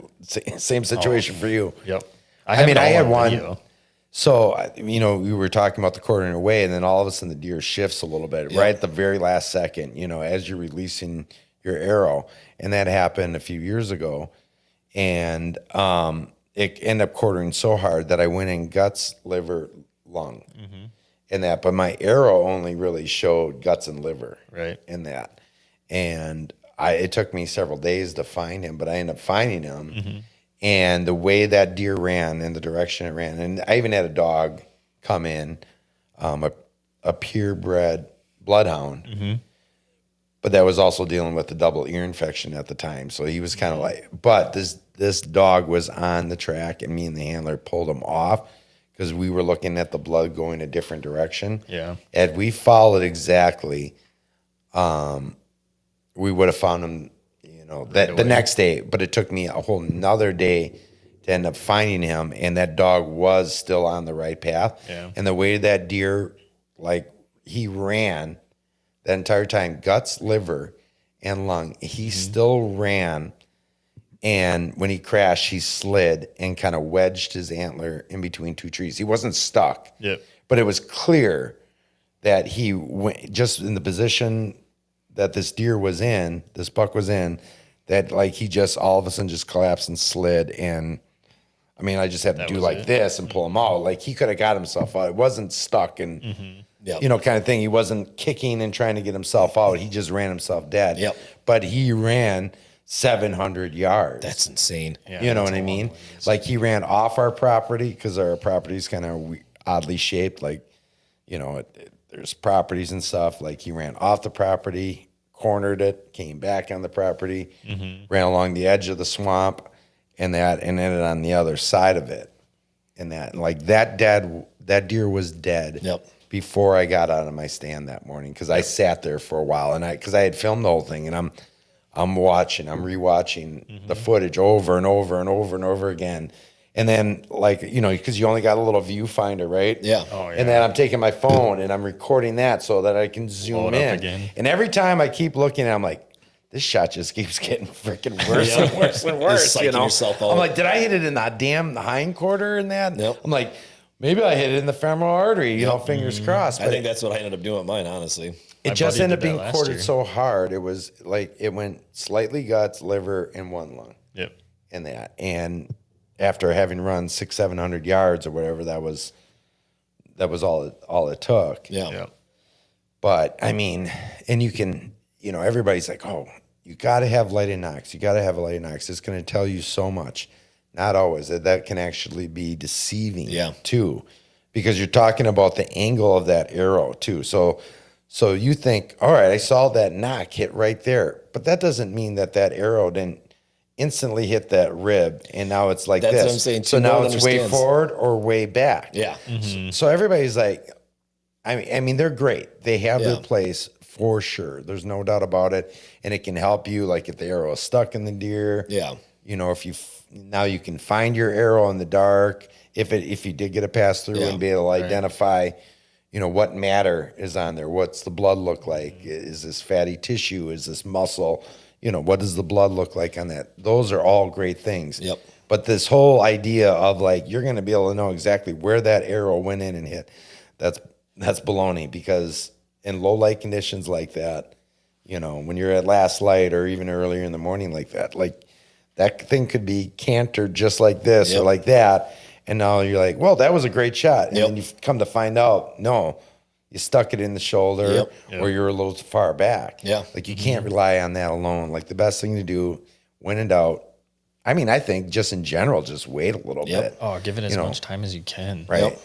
same situation for you. Yep. I had one. Video. So, we were talking about the quartering away, and then all of a sudden the deer shifts a little bit right at the very last second, as you're releasing your arrow. And that happened a few years ago. And it ended up quartering so hard that I went in guts, liver, lung, and that. But my arrow only really showed guts and liver in that. And it took me several days to find him, but I ended up finding him. And the way that deer ran and the direction it ran, and I even had a dog come in, a purebred bloodhound, but that was also dealing with the double ear infection at the time. So he was kind of like, but this dog was on the track, and me and the handler pulled him off because we were looking at the blood going a different direction. Yeah. Had we followed exactly, we would have found him the next day, but it took me a whole nother day to end up finding him, and that dog was still on the right path. Yeah. And the way that deer, he ran that entire time, guts, liver, and lung, he still ran. And when he crashed, he slid and kind of wedged his antler in between two trees. He wasn't stuck. Yep. But it was clear that he went just in the position that this deer was in, this buck was in, that he just all of a sudden just collapsed and slid. And I just had to do this and pull him out. He could have got himself out. It wasn't stuck and, kind of thing. He wasn't kicking and trying to get himself out. He just ran himself dead. Yep. But he ran 700 yards. That's insane. Yeah, you know what I mean? He ran off our property because our property is kind of oddly shaped. There's properties and stuff. He ran off the property, cornered it, came back on the property, ran along the edge of the swamp, and ended on the other side of it. And that deer was dead before I got out of my stand that morning because I sat there for a while because I had filmed the whole thing, and I'm rewatching the footage over and over and over and over again. And then, because you only got a little viewfinder, right? Yeah. Oh, yeah. And then I'm taking my phone and I'm recording that so that I can zoom in. Again. And every time I keep looking, I'm like, this shot just keeps getting freaking worse and worse and worse. Yourself out. I'm like, did I hit it in that damn hind quarter in that? Yep. I'm like, maybe I hit it in the femoral artery, fingers crossed. I think that's what I ended up doing with mine, honestly. It just ended up being quartered so hard. It was it went slightly guts, liver, and one lung. Yep. In that. And after having run 600-700 yards or whatever, that was all it took. Yeah. Yep. But and you can, everybody's like, oh, you got to have light and knocks. You got to have a light and knocks. It's going to tell you so much. Not always. That can actually be deceiving too, because you're talking about the angle of that arrow too. So you think, all right, I saw that knock hit right there, but that doesn't mean that arrow didn't instantly hit that rib, and now it's like That's this. what I'm saying. So now it's way forward or way back. Yeah. So everybody's like, they're great. They have their place for sure. There's no doubt about it, and it can help you. If the arrow is stuck in the deer, if now you can find your arrow in the dark. If you did get a pass through and be able to identify, what matter is on there. What's the blood look like? Is this fatty tissue? Is this muscle? What does the blood look like on that? Those are all great things. Yep. But this whole idea of you're going to be able to know exactly where that arrow went in and hit, that's baloney, because in low light conditions like that, when you're at last light or even earlier in the morning like that thing could be cantered just like this or like that. And now you're like, well, that was a great shot. And then you come to find out, no, you stuck it in the shoulder or you're a little too far back. Yeah. You can't rely on that alone. The best thing to do when in doubt, I think just in general, just wait a little bit. Oh, give it as much time as you can. Right.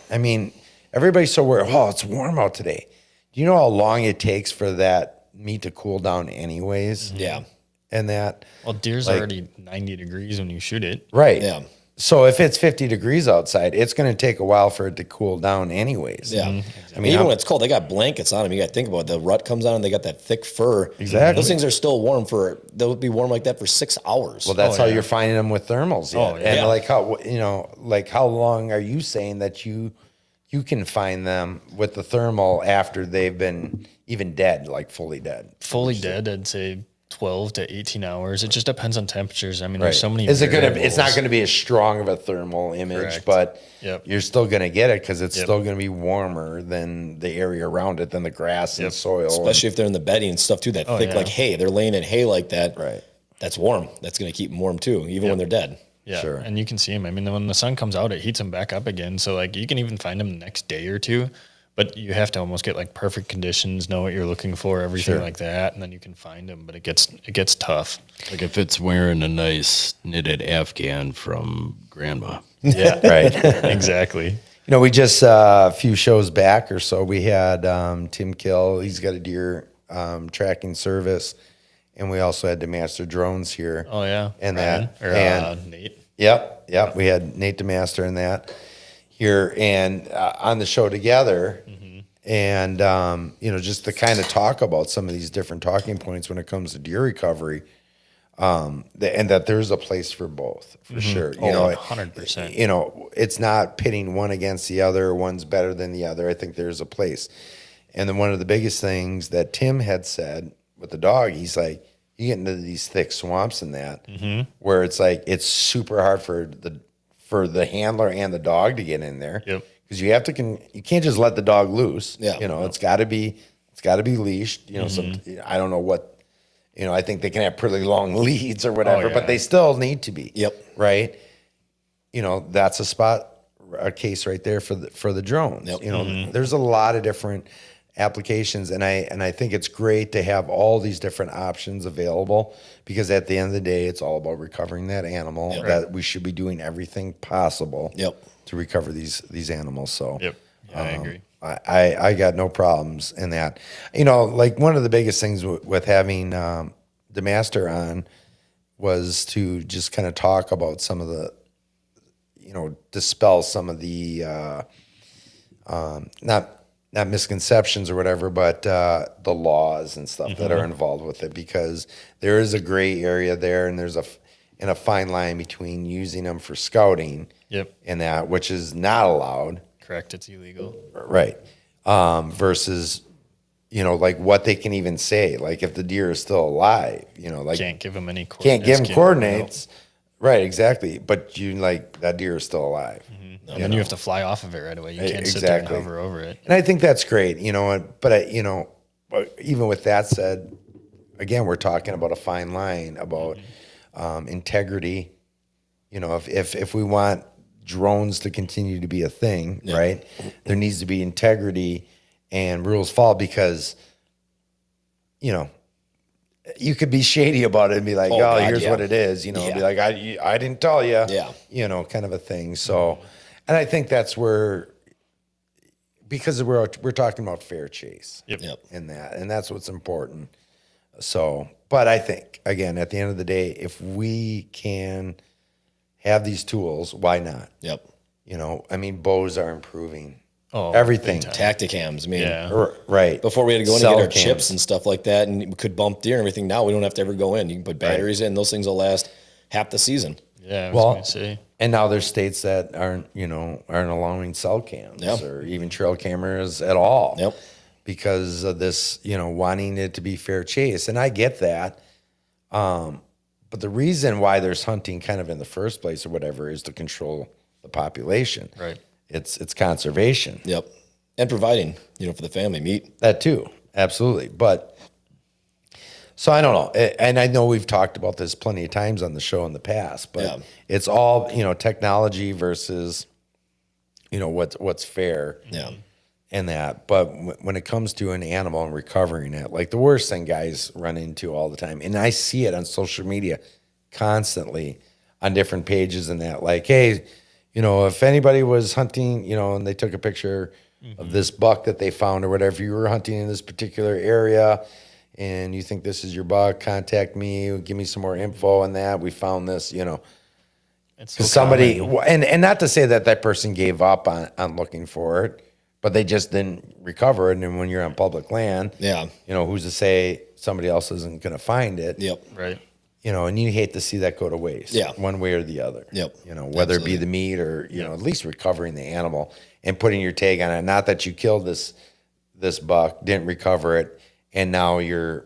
Everybody's so worried, oh, it's warm out today. Do you know how long it takes for that meat to cool down anyways? Yeah. And that. Well, deer's already 90 degrees when you shoot it. Right. Yeah. So if it's 50 degrees outside, it's going to take a while for it to cool down anyways. Yeah. Even when it's cold, they got blankets on them. You got to think about it. The rut comes on and they got that thick fur. Exactly. Those things are still warm they'll be warm like that for 6 hours. Well, that's how you're finding them with thermals. Oh, yeah. And how long are you saying that you you can find them with the thermal after they've been even dead, like fully dead. Fully dead, I'd say 12 to 18 hours. It just depends on temperatures. I mean, there's so many. Is it gonna? It's variables. not gonna be as strong of a thermal image, Correct. but Yep. you're still gonna get it because it's Yep. still gonna be warmer than the area around it, than the grass and soil. Especially if they're in the bedding and stuff too, that thick, yeah. like hay. They're laying in hay like that. Right. That's warm. That's going to keep them warm too, even when they're dead. Yeah, Sure. and you can see them. I mean, when the sun comes out, it heats them back up again. So like you can even find them the next day or two, but you have to almost get like perfect conditions, know what you're looking for, everything like that, and then you can find them. But it gets tough. Like if it's wearing a nice knitted Afghan from grandma. Yeah, Right. exactly. You know, we just a few shows back or so, we had Tim Kill. He's got a deer tracking service, and we also had DeMaster drones here. Oh yeah, And Ryan, that- or, and- Nate. Yep. We had Nate DeMaster in that here and on the show together. And, you know, just to kind of talk about some of these different talking points when it comes to deer recovery, and that there's a place for both, for sure. You know, 100%. You know, it's not pitting one against the other. One's better than the other. I think there's a place. And then one of the biggest things that Tim had said with the dog, he's like, you get into these thick swamps and that, where it's like it's super hard for the handler and the dog to get in there. Yep. Because you have to you can't just let the dog loose. Yeah. You know, it's got to be leashed. You know, I don't know what, you know, I think they can have pretty long leads or whatever, yeah. but they still need to be. Yep. Right. You know, that's a case right there for the drones. Yep. You know, there's a lot of different applications, and I think it's great to have all these different options available, because at the end of the day, it's all about recovering that animal. That we should be doing everything possible to recover these animals. So Yep. Yeah, I agree. I got no problems in that. You know, like one of the biggest things with having the master on was to just kind of talk about some of the, you know, dispel some of the not misconceptions or whatever, but the laws and stuff that are involved with it, because there is a gray area there, and there's a fine line between using them for scouting Yep. and that, which is not allowed. Correct. It's illegal. Right. Versus, you know, like what they can even say, like if the deer is still alive, you know, like Can't give them any coordinates. can't give them coordinates. Right, exactly. But you like that deer is still alive. And then you have to fly off of it right away. You can't sit there and hover over it. And I think that's great, you know, but you know, even with that said, again, we're talking about a fine line about integrity. You know, if we want drones to continue to be a thing, right, there needs to be integrity and rules follow, because, you know, you could be shady about it and be like, oh, God, here's yeah. what it is, you know, Yeah. be like, I didn't tell you, Yeah. you know, kind of a thing. So, and I think that's where, because we're talking about fair chase Yep. in that, and that's what's important. So, but I think, again, at the end of the day, if we can have these tools, why not? Yep. You know, I mean, bows are improving. Oh, Everything. big time. Tacticams. I mean, Yeah. Right. before we had to go in and Cell get our cams. chips and stuff like that, and we could bump deer and everything. Now we don't have to ever go in. You can put batteries in; those things will last half the season. Yeah, I was Well, going to say. And now there's states that aren't allowing cell cams Yep. or even trail cameras at all. Yep. Because of this, you know, wanting it to be fair chase. And I get that. But the reason why there's hunting kind of in the first place or whatever is to control the population. Right. It's conservation. Yep. And providing, for the family meat. That too. Absolutely. But so I don't know. And I know we've talked about this plenty of times on the show in the past, but Yeah. it's all, technology versus, what's fair. Yeah. And that. But when it comes to an animal and recovering it, like the worst thing guys run into all the time, and I see it on social media constantly on different pages and that, like, hey, if anybody was hunting, and they took a picture of this buck that they found or whatever, if you were hunting in this particular area and you think this is your buck, contact me, give me some more info on that. We found this, It's so somebody, common. and not to say that person gave up on looking for it, but they just didn't recover it. And then when you're on public land, Yeah. who's to say somebody else isn't going to find it? Yep. Right. and you hate to see that go to waste. Yeah. One way or the other. Yep. Whether it be the meat or, at least recovering the animal and putting your tag on it. Not that you killed this buck, didn't recover it, and now you're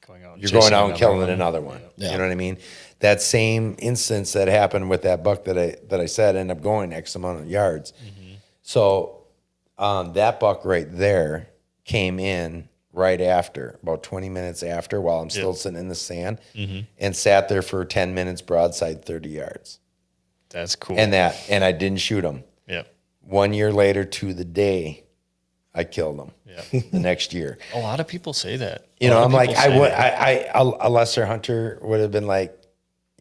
going out and killing another one. Yeah. You know what I mean? That same instance that happened with that buck that I said ended up going X amount of yards. Mm-hmm. So that buck right there came in right after, about 20 minutes after, while I'm still sitting in the sand, and sat there for 10 minutes broadside 30 yards. That's cool. And I didn't shoot him. Yep. 1 year later to the day, I killed him. Yeah. The next year. A lot of people say that. I'm like, a lesser hunter would have been like,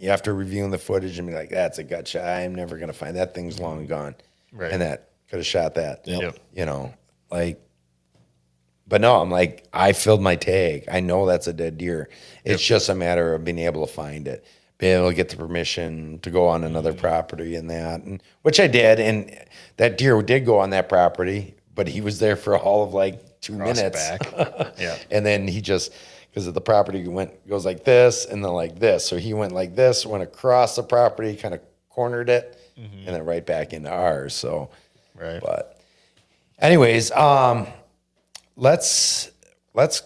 after reviewing the footage and be like, that's a gut shot. I'm never going to find that. Thing's long gone. Right. And that could have shot that. Yep. But no, I'm like, I filled my tag. I know that's a dead deer. It's just a matter of being able to find it, being able to get the permission to go on another property and that, which I did. And that deer did go on that property, but he was there for all of like 2 minutes. Back. Yeah. And then he just, because the property goes like this and then like this. So he went like this, went across the property, kind of cornered it, and then right back into ours. So, Right. But anyways, let's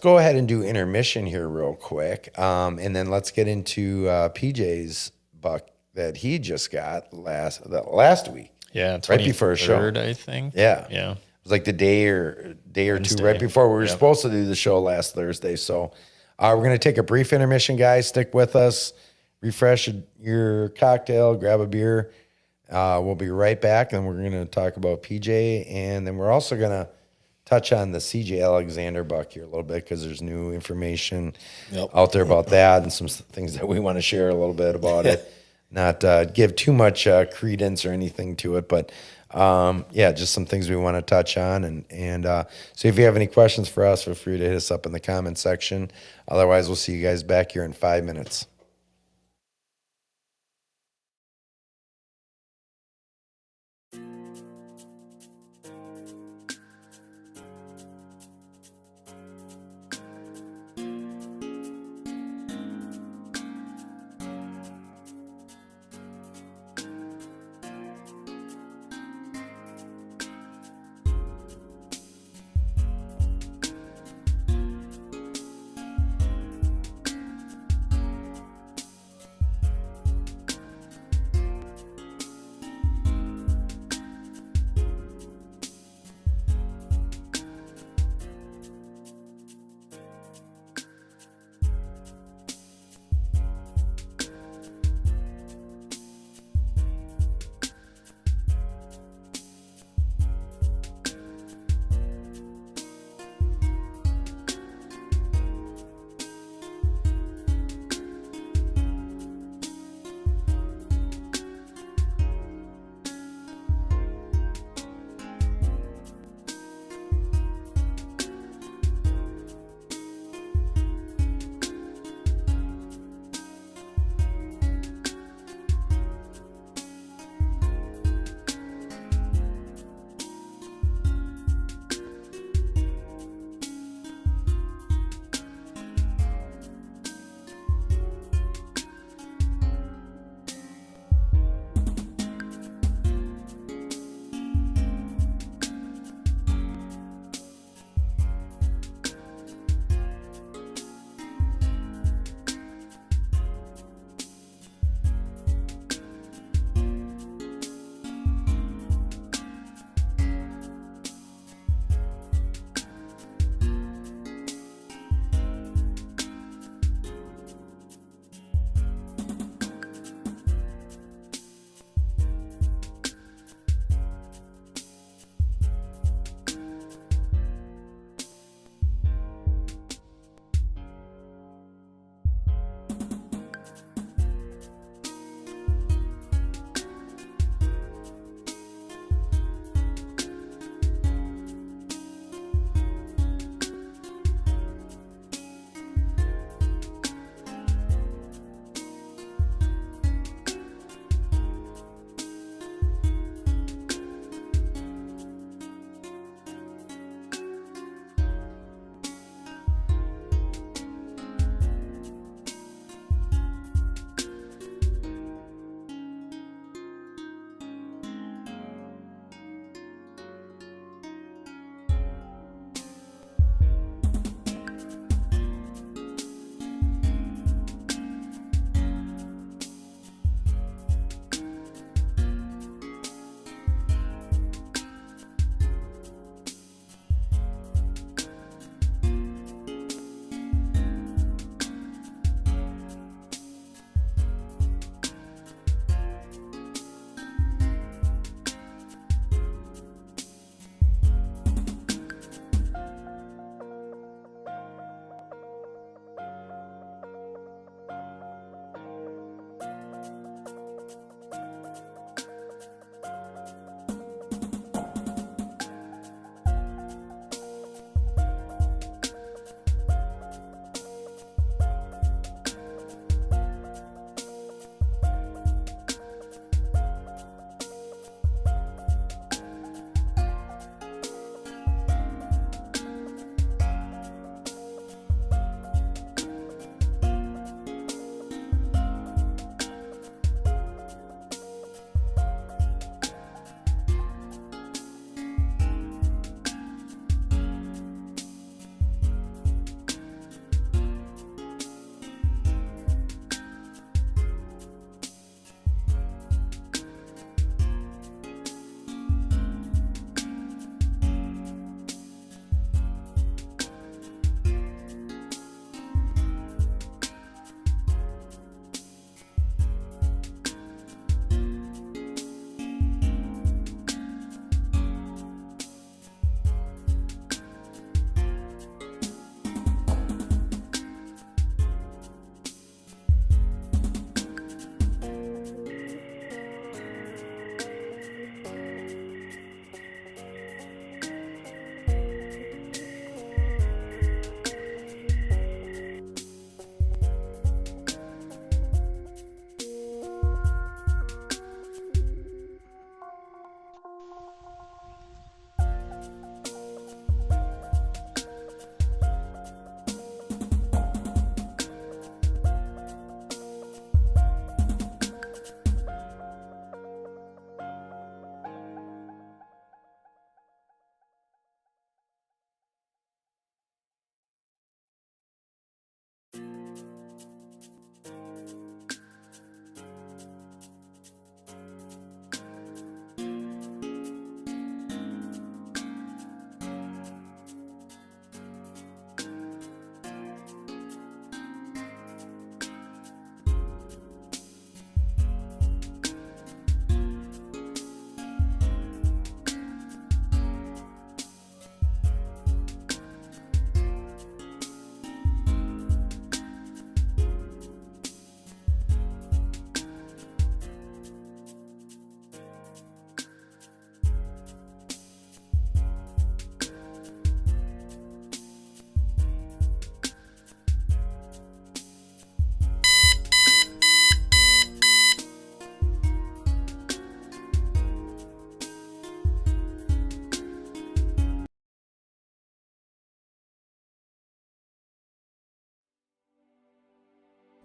go ahead and do intermission here real quick. And then let's get into PJ's buck that he just got last week. Yeah. Right before a show. I think. Yeah. Yeah. It was like the day or Wednesday. two right before we were supposed to do the show last Thursday. So we're going to take a brief intermission, guys. Stick with us. Refresh your cocktail. Grab a beer. We'll be right back, and we're going to talk about PJ, and then we're also going to touch on the CJ Alexander buck here a little bit because there's new information out there about that and some things that we want to share a little bit about it. Not give too much credence or anything to it, but just some things we want to touch on. And so if you have any questions for us, feel free to hit us up in the comment section. Otherwise, we'll see you guys back here in 5 minutes.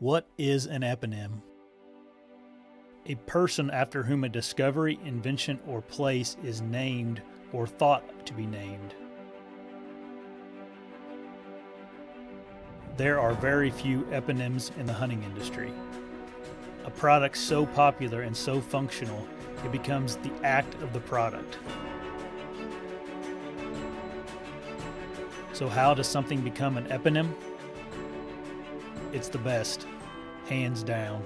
What is an eponym? A person after whom a discovery, invention, or place is named or thought to be named. There are very few eponyms in the hunting industry. A product so popular and so functional, it becomes the act of the product. So how does something become an eponym? It's the best, hands down.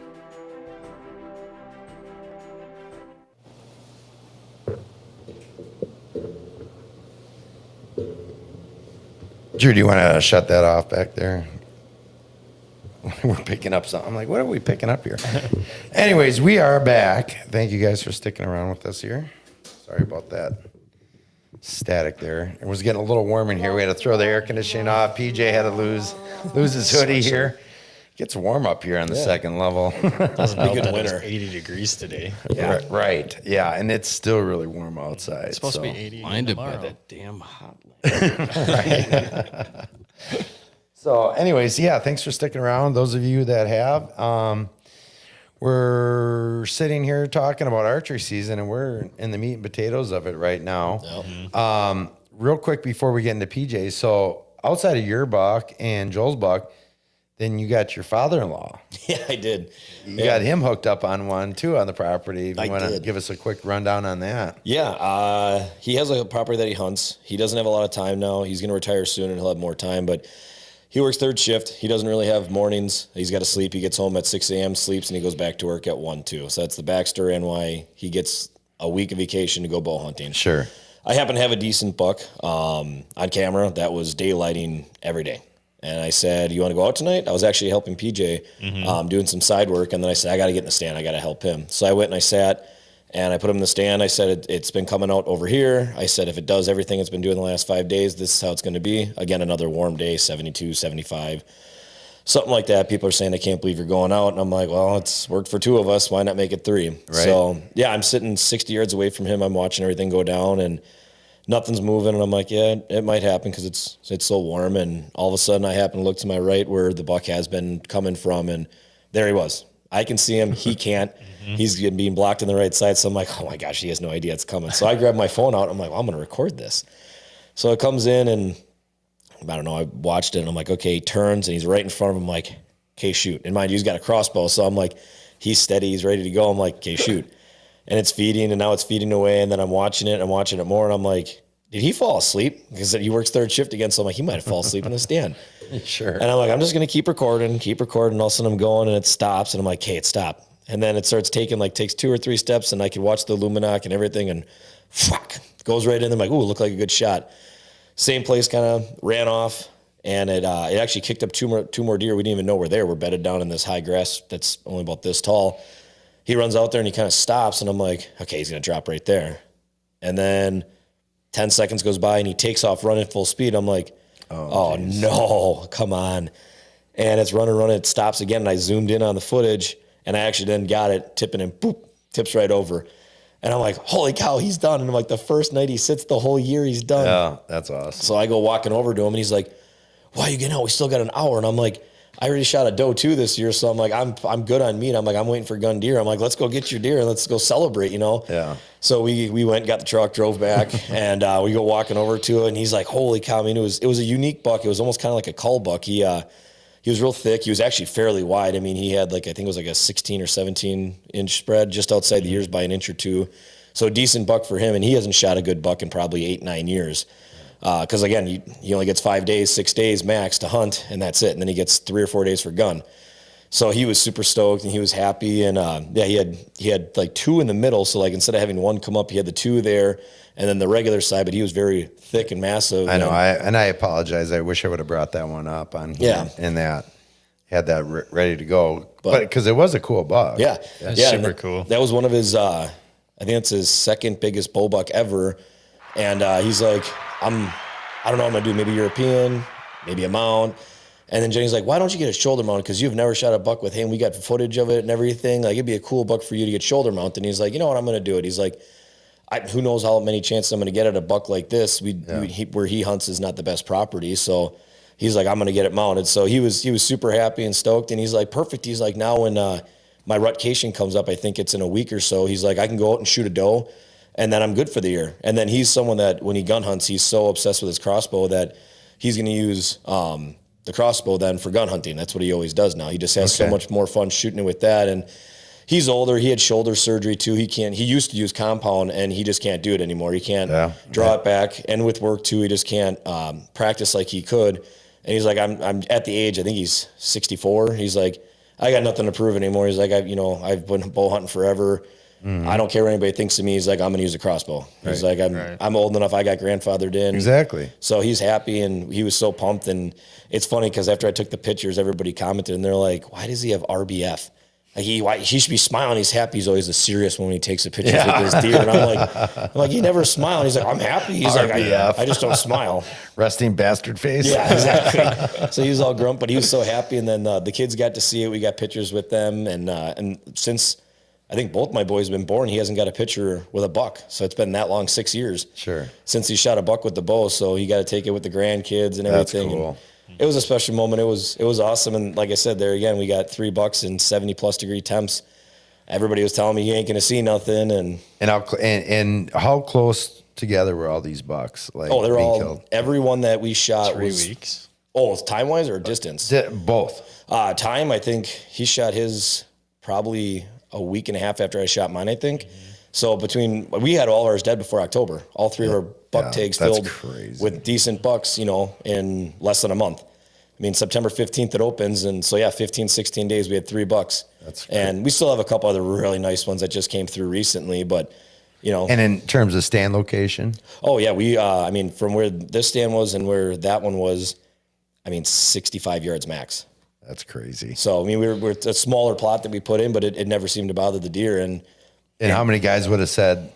Drew, do you want to shut that off back there? We're picking up something. I'm like, what are we picking up here? Anyways, we are back. Thank you guys for sticking around with us here. Sorry about that static there. It was getting a little warm in here. We had to throw the air conditioning off. PJ had to lose his hoodie here. It gets warm up here on the second level. Doesn't help good that winter. it's 80 degrees today. Yeah. Right. Yeah, and it's still really warm outside. It's supposed to be 80 again Blinded by tomorrow. that damn hot light. So, anyways, yeah, thanks for sticking around. Those of you that have, we're sitting here talking about archery season, and we're in the meat and potatoes of it right now. Yep. Real quick before we get into PJ, so outside of your buck and Joel's buck, then you got your father-in-law. Yeah, I did. You got him hooked up on one too on the property. If you I want to did. give us a quick rundown on that. Yeah, he has a property that he hunts. He doesn't have a lot of time now. He's going to retire soon, and he'll have more time. But he works third shift. He doesn't really have mornings. He's got to sleep. He gets home at 6 a.m., sleeps, and he goes back to work at 1, 2. So that's the backstory and why he gets a week of vacation to go bow hunting. Sure. I happen to have a decent buck on camera that was daylighting every day. And I said, you want to go out tonight? I was actually helping PJ doing some side work. And then I said, I got to get in the stand. I got to help him. So I went and I sat and I put him in the stand. I said, it's been coming out over here. I said, if it does everything it's been doing the last 5 days, this is how it's going to be. Again, another warm day, 72, 75, something like that. People are saying, I can't believe you're going out. And I'm like, well, it's worked for 2 of us. Why not make it 3? Right. So, yeah, I'm sitting 60 yards away from him. I'm watching everything go down and nothing's moving. And I'm like, yeah, it might happen because it's so warm. And all of a sudden I happen to look to my right where the buck has been coming from. And there he was. I can see him. He can't. He's being blocked on the right side. So I'm like, oh my gosh, he has no idea it's coming. So I grab my phone out. I'm like, well, I'm going to record this. So it comes in and I don't know. I watched it and I'm like, okay, he turns and he's right in front of him. I'm like, okay, shoot. And mind you, he's got a crossbow. So I'm like, he's steady. He's ready to go. I'm like, okay, shoot. And it's feeding and now it's feeding away. And then I'm watching it more. And I'm like, did he fall asleep? Because he works third shift again. So I'm like, he might have fallen asleep in the stand. Sure. And I'm like, I'm just going to keep recording. All of a sudden I'm going and it stops. And I'm like, hey, it stopped. And then it starts takes 2 or 3 steps and I can watch the Luminoc and everything and goes right in. I'm like, ooh, looked like a good shot. Same place, kind of ran off. And it actually kicked up two more deer. We didn't even know we're there. We're bedded down in this high grass that's only about this tall. He runs out there and he kind of stops. And I'm like, okay, he's going to drop right there. And then 10 seconds goes by and he takes off running full speed. I'm like, oh no, come on. And it's running. It stops again. And I zoomed in on the footage and I actually then got it tipping and boop, tips right over. And I'm like, holy cow, he's done. And I'm like, the first night he sits the whole year, he's done. Yeah, that's awesome. So I go walking over to him and he's like, why are you getting out? We still got an hour. And I'm like, I already shot a doe too this year. So I'm like, I'm good on meat. I'm like, I'm waiting for gun deer. I'm like, let's go get your deer and let's go celebrate, you know? Yeah. So we went, got the truck, drove back and we go walking over to it and he's like, holy cow. I mean, it was a unique buck. It was almost kind of like a cull buck. He was real thick. He was actually fairly wide. I mean, he had I think it was like a 16 or 17 inch spread just outside the ears by an inch or 2. So a decent buck for him. And he hasn't shot a good buck in probably 8-9 years. Cause again, he only gets 5 days, 6 days max to hunt and that's it. And then he gets 3 or 4 days for gun. So he was super stoked and he was happy. And, he had like 2 in the middle. So like, instead of having 1 come up, he had the 2 there and then the regular side, but he was very thick and massive. I know. I apologize. I wish I would have brought that one up on here and that had that ready to go, but because it was a cool buck. Yeah. Super cool. That was one of his, I think it's his second biggest bull buck ever. And, he's like, I don't know what I'm going to do. Maybe European, maybe a mount. And then Jenny's like, why don't you get a shoulder mount? Because you've never shot a buck with him. We got footage of it and everything. Like, it'd be a cool buck for you to get shoulder mount. And he's like, you know what? I'm going to do it. He's like, who knows how many chances I'm going to get at a buck like this. Where he hunts is not the best property. So he's like, I'm going to get it mounted. So he was super happy and stoked. And he's like, perfect. He's like, now when my rutcation comes up, I think it's in a week or so. He's like, I can go out and shoot a doe, and then I'm good for the year. And then he's someone that when he gun hunts, he's so obsessed with his crossbow that he's going to use the crossbow then for gun hunting. That's what he always does now. He just has so much more fun shooting it with that. And he's older. He had shoulder surgery too. He used to use compound, and he just can't do it anymore. He can't draw it back. And with work too, he just can't practice like he could. And he's like, I'm at the age, I think he's 64. He's like, I got nothing to prove anymore. He's like, I've been bow hunting forever. I don't care what anybody thinks of me. He's like, I'm going to use a crossbow. He's like, I'm old enough. I got grandfathered in. Exactly. So he's happy, and he was so pumped. And it's funny because after I took the pictures, everybody commented, and they're like, why does he have RBF? Like he should be smiling. He's happy. He's always the serious one when he takes the pictures with his deer. And I'm like, he never smiled. He's like, I'm happy. He's like, I just don't smile. Resting bastard face. Yeah, exactly. So he was all grumpy, but he was so happy. And then the kids got to see it. We got pictures with them. And since I think both my boys have been born, he hasn't got a picture with a buck. So it's been that long, 6 years. Sure. Since he shot a buck with the bow. So he got to take it with the grandkids and everything. That's cool. And it was a special moment. It was awesome. And like I said, there again, we got 3 bucks in 70+ degree temps. Everybody was telling me you ain't going to see nothing. And how close together were all these bucks? Like, they're all killed? Everyone that we shot 3 was weeks. Oh, time wise or distance? Both. Time, I think he shot his probably a week and a half after I shot mine, I think. So we had all ours dead before October. All 3 of our buck tags filled with decent bucks, in less than a month. I mean, September 15th it opens. And so, 15, 16 days, we had 3 bucks. And we still have a couple other really nice ones that just came through recently, but And in terms of stand location? Oh yeah. We, from where this stand was and where that one was, 65 yards max. That's crazy. So, we're a smaller plot that we put in, but it never seemed to bother the deer. And how many guys would have said,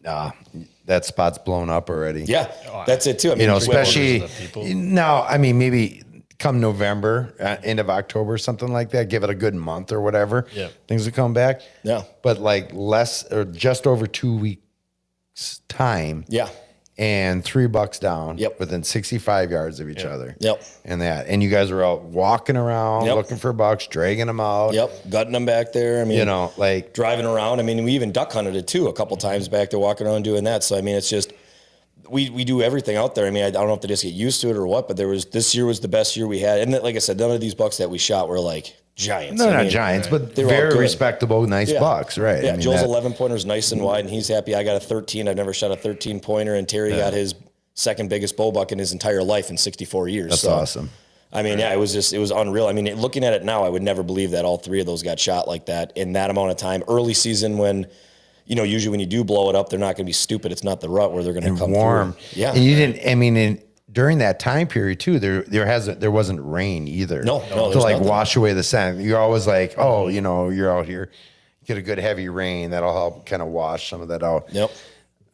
that spot's blown up already? Yeah, that's it too. Especially now, maybe come November, end of October, something like that, give it a good month or whatever. Yeah. Things will come back. Yeah. But like less or just over 2 weeks time. Yeah. And 3 bucks down. Yep. Within 65 yards of each other. Yep. And you guys were out walking around, looking for bucks, dragging them out. Yep. Gutting them back there. Driving around. We even duck hunted it too a couple times back there, walking around doing that. So, it's just, we do everything out there. I don't know if they just get used to it or what, but this year was the best year we had. And like I said, none of these bucks that we shot were like giants. They're not giants, but they're very respectable, nice bucks, right? Yeah, Joel's 11 pointer's nice and wide, and he's happy. I got a 13. I've never shot a 13 pointer, and Terry got his second biggest bow buck in his entire life in 64 years. That's awesome. It was unreal. Looking at it now, I would never believe that all 3 of those got shot like that in that amount of time. Early season when, usually when you do blow it up, they're not going to be stupid. It's not the rut where they're going to come warm. Through. Yeah. And you didn't, during that time period too, there wasn't rain either. No, to like wash away the sand. You're always like, you're out here, get a good heavy rain that'll help kind of wash some of that out. Yep.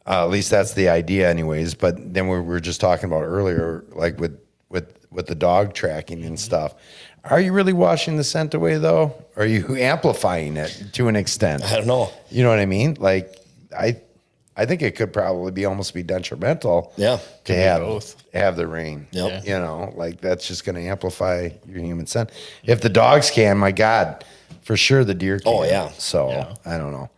At least that's the idea, anyways. But then we were just talking about earlier, like with the dog tracking and stuff. Are you really washing the scent away though? Or are you amplifying it to an extent? I don't know. You know what I mean? Like I think it could probably almost be detrimental. Yeah. To have the rain. Yep. That's just going to amplify your human scent. If the dogs can, my God, for sure the deer can. Oh yeah. So I don't know.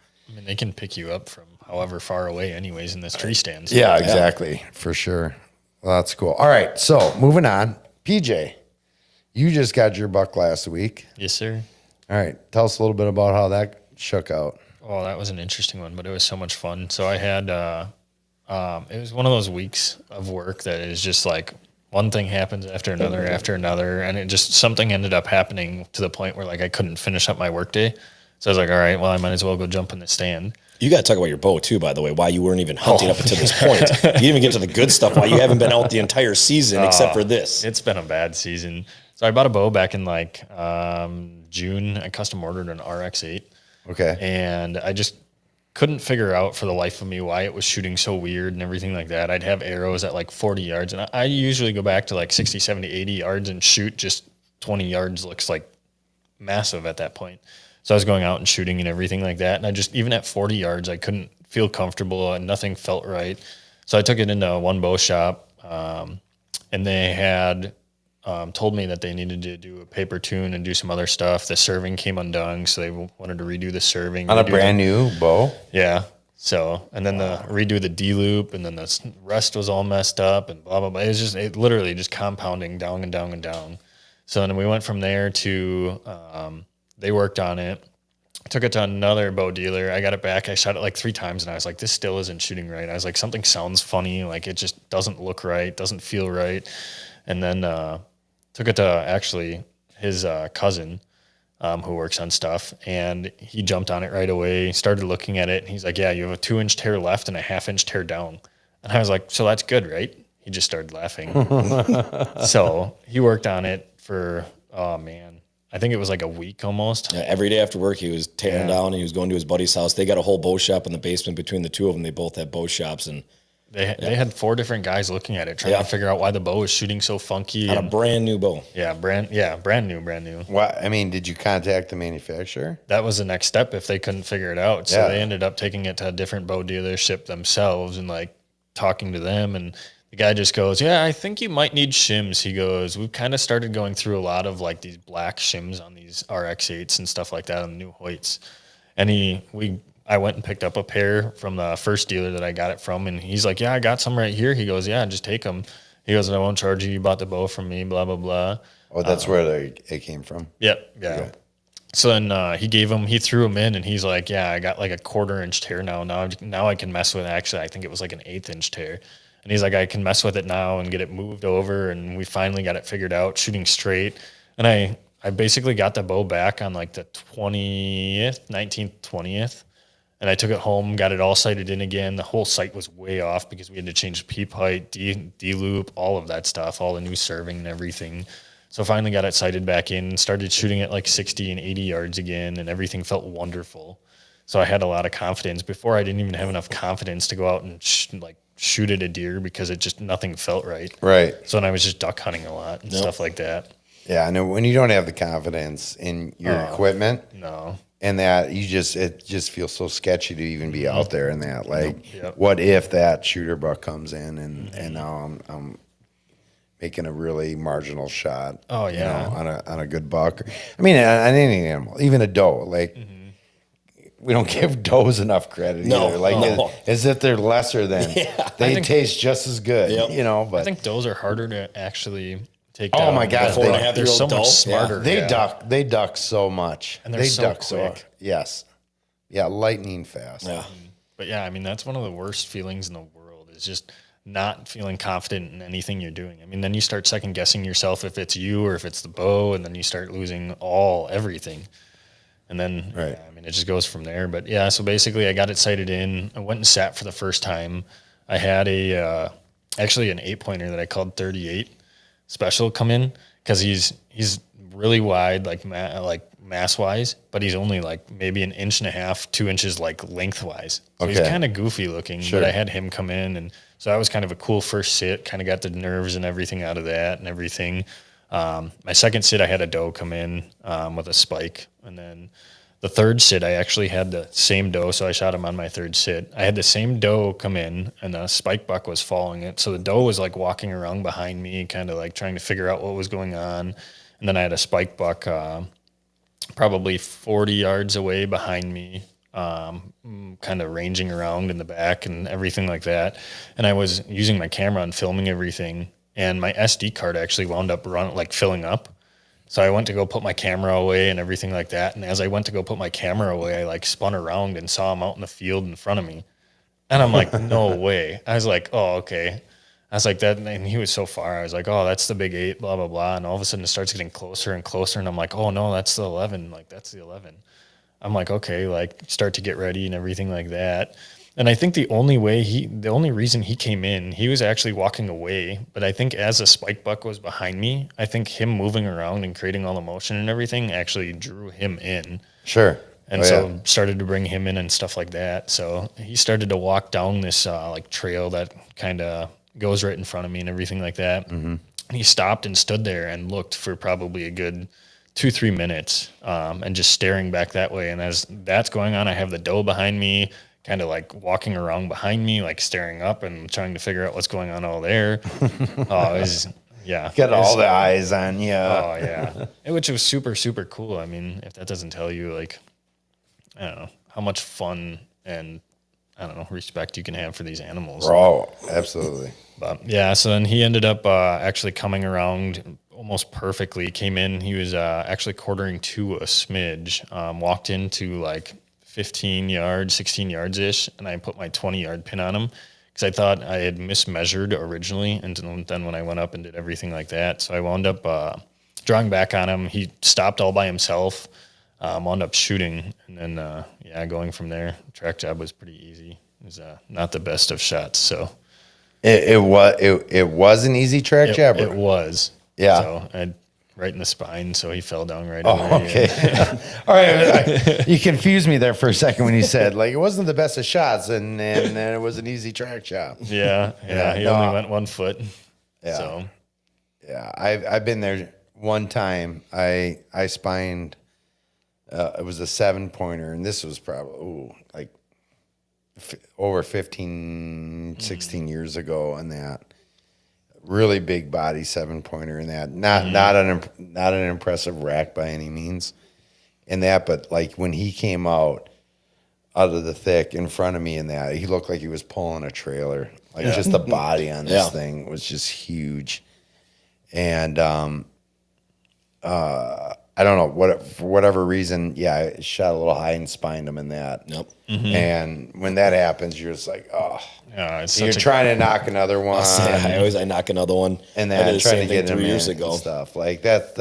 They can pick you up from however far away anyways in this tree stand. So. Yeah, exactly. For sure. Well, that's cool. All right. So moving on. PJ, you just got your buck last week. Yes, sir. All right. Tell us a little bit about how that shook out. Oh, that was an interesting one, but it was so much fun. So I had, it was one of those weeks of work that is just like one thing happens after another. And it just, something ended up happening to the point where like I couldn't finish up my workday. So I was like, all right, well, I might as well go jump in the stand. You got to talk about your bow too, by the way, why you weren't even hunting up until this point. You didn't even get to the good stuff, why you haven't been out the entire season except for this. It's been a bad season. So I bought a bow back in like June. I custom ordered an RX-8. Okay. And I just couldn't figure out for the life of me why it was shooting so weird and everything like that. I'd have arrows at like 40 yards. And I usually go back to like 60, 70, 80 yards and shoot just 20 yards looks like massive at that point. So I was going out and shooting and everything like that. And I just, even at 40 yards, I couldn't feel comfortable and nothing felt right. So I took it into one bow shop. And they had told me that they needed to do a paper tune and do some other stuff. The serving came undone, so they wanted to redo the serving. On a brand new bow? Yeah. So, and then redo the D loop, and then the rest was all messed up and blah, blah, blah. It literally just compounding down and down and down. So then we went from there to, they worked on it, took it to another bow dealer. I got it back. I shot it like 3 times, and I was like, this still isn't shooting right. I was like, something sounds funny. Like, it just doesn't look right, doesn't feel right. And then took it to actually his cousin who works on stuff, and he jumped on it right away, started looking at it, and he's like, yeah, you have a 2-inch tear left and a 1/2-inch tear down. And I was like, so that's good, right? He just started laughing. So he worked on it for, oh man, I think it was like a week almost. Yeah, every day after work, he was tearing down, and he was going to his buddy's house. They got a whole bow shop in the basement between the two of them. They both have bow shops, and they had 4 different guys looking at it, trying to figure out why the bow was shooting so funky. On a brand new bow. Brand new. What, I mean, did you contact the manufacturer? That was the next step if they couldn't figure it out. So they ended up taking it to a different bow dealership themselves and like talking to them, and the guy just goes, yeah, I think you might need shims. He goes, we've kind of started going through a lot of like these black shims on these RX8s and stuff like that on the new Hoyts. And I went and picked up a pair from the first dealer that I got it from, and he's like, yeah, I got some right here. He goes, yeah, just take them. He goes, I won't charge you. You bought the bow from me, blah, blah, blah. Oh, that's where it came from? Yep, yeah. Okay. So then he threw them in, and he's like, yeah, I got like a 1/4-inch tear now. Now I can mess with it. Actually, I think it was like an 1/8-inch tear. And he's like, I can mess with it now and get it moved over. And we finally got it figured out, shooting straight. And I basically got the bow back on like the 19th, 20th. And I took it home, got it all sighted in again. The whole sight was way off because we had to change peep height, D-loop, all of that stuff, all the new serving and everything. So finally got it sighted back in, started shooting at like 60 and 80 yards again, and everything felt wonderful. So I had a lot of confidence. Before, I didn't even have enough confidence to go out and shoot at a deer because nothing felt right. Right. So then I was just duck hunting a lot and stuff like that. Yeah, I know when you don't have the confidence in your equipment. No. And that it just feels so sketchy to even be out there in that. Like, what if that shooter buck comes in and now I'm making a really marginal shot? Oh yeah, you know, on a good buck. I mean, on any animal, even a doe. Like, we don't give does enough credit either. Like, as if they're lesser than. They taste just as good. You know, but I think does are harder to actually take oh down. my gosh, they're so much smarter. They duck so much, and they're so duck quick. Yes, yeah, lightning fast. Yeah, but yeah, I mean that's one of the worst feelings in the world is just not feeling confident in anything you're doing. I mean, then you start second guessing yourself if it's you or if it's the bow, and then you start losing everything. And then I mean it just goes from there. But yeah, so basically I got it sighted in. I went and sat for the first time. I had actually an 8-pointer that I called 38. Special come in because he's really wide, like mass wise, but he's only like maybe 1.5 inches, 2 inches like lengthwise. So he's kind of goofy looking. Sure. But I had him come in, and so that was kind of a cool first sit. Kind of got the nerves and everything out of that and everything. My second sit, I had a doe come in with a spike, and then the third sit, I actually had the same doe, so I shot him on my third sit. I had the same doe come in, and the spike buck was following it. So the doe was like walking around behind me, kind of like trying to figure out what was going on. And then I had a spike buck probably 40 yards away behind me, kind of ranging around in the back and everything like that. And I was using my camera and filming everything, and my SD card actually wound up filling up. So I went to go put my camera away and everything like that. And as I went to go put my camera away, I spun around and saw him out in the field in front of me. And I'm like, no way. I was like, oh, okay. I was like that. And he was so far. I was like, oh, that's the big 8, blah, blah, blah. And all of a sudden it starts getting closer and closer. And I'm like, oh no, that's the 11. Like, that's the 11. I'm like, okay, start to get ready and everything like that. And I think the only reason he came in, he was actually walking away. But I think as a spike buck was behind me, I think him moving around and creating all the motion and everything actually drew him in. Sure. And started to bring him in and stuff like that. So he started to walk down this trail that kind of goes right in front of me and everything like that. Mm-hmm. And he stopped and stood there and looked for probably a good 2-3 minutes and just staring back that way. And as that's going on, I have the doe behind me, kind of walking around behind me, staring up and trying to figure out what's going on all there. Yeah. Got all the eyes on you. Oh yeah. Which was super, super cool. I mean, if that doesn't tell you like, I don't know, how much fun and I don't know, respect you can have for these animals. Oh, absolutely. But yeah, so then he ended up actually coming around almost perfectly. Came in, he was actually quartering to a smidge. Walked into like 15 yards, 16 yards ish, and I put my 20-yard pin on him because I thought I had mismeasured originally, and then when I went up and did everything like that, so I wound up drawing back on him. He stopped all by himself. Wound up shooting, and then going from there. Track job was pretty easy. It was not the best of shots, so It was an easy track job. it was. Yeah. So I right in the spine, so he fell down right. Oh, away. okay. All right. You confused me there for a second when you said like it wasn't the best of shots, and it was an easy track job. Yeah. He only went 1 foot. Yeah. So Yeah, I've been there one time. I spined. It was a 7-pointer, and this was probably over 15, 16 years ago, and that really big body 7-pointer, and that not an impressive rack by any means, and that, but like when he came out of the thick in front of me, in that he looked like he was pulling a trailer, like just the body on this thing was just huge, and I don't know for whatever reason. Yeah, I shot a little high and spined him in that. Yep. And when that happens, you're just like, oh, it's you're trying to knock another one, I knock another one. and I then did the trying same to get thing him 3 years in ago. and stuff like that.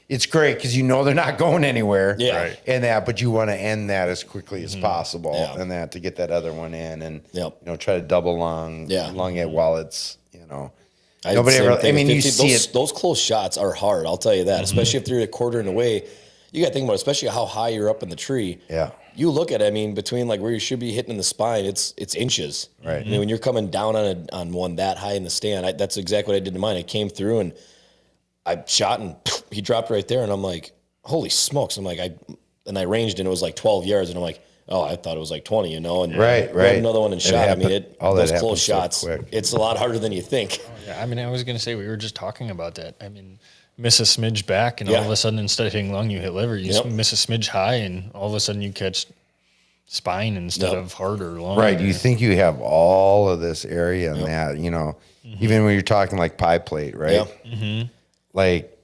It's great because you know they're not going anywhere. Yeah. Right. And that, but you want to end that as quickly as possible, Yeah. and that to get that other one in, and Yep. try to double lung it while it's Nobody ever. I mean, you see those close shots are hard. I'll tell you that, especially if they're a quartering away. You got to think about it, especially how high you're up in the tree. Yeah. You look at it, I mean, between like where you should be hitting in the spine, it's inches. Right. I mean, when you're coming down on one that high in the stand, that's exactly what I did in mine. I came through and I shot and he dropped right there, and I'm like, holy smokes! I'm like, I ranged and it was like 12 yards, and I'm like, oh, I thought it was like 20, and Right. grabbed another one and shot. I mean, those close shots, so quick. it's a lot harder than you think. Yeah, I mean, I was going to say, we were just talking about that. I mean, miss a smidge back, and all of a sudden, instead of hitting lung, you hit liver. You miss a smidge high, and all of a sudden, you catch spine instead of heart or lung. Right. You think you have all of this area and that, even when you're talking like pie plate, right? Yeah. Mm-hmm. Like,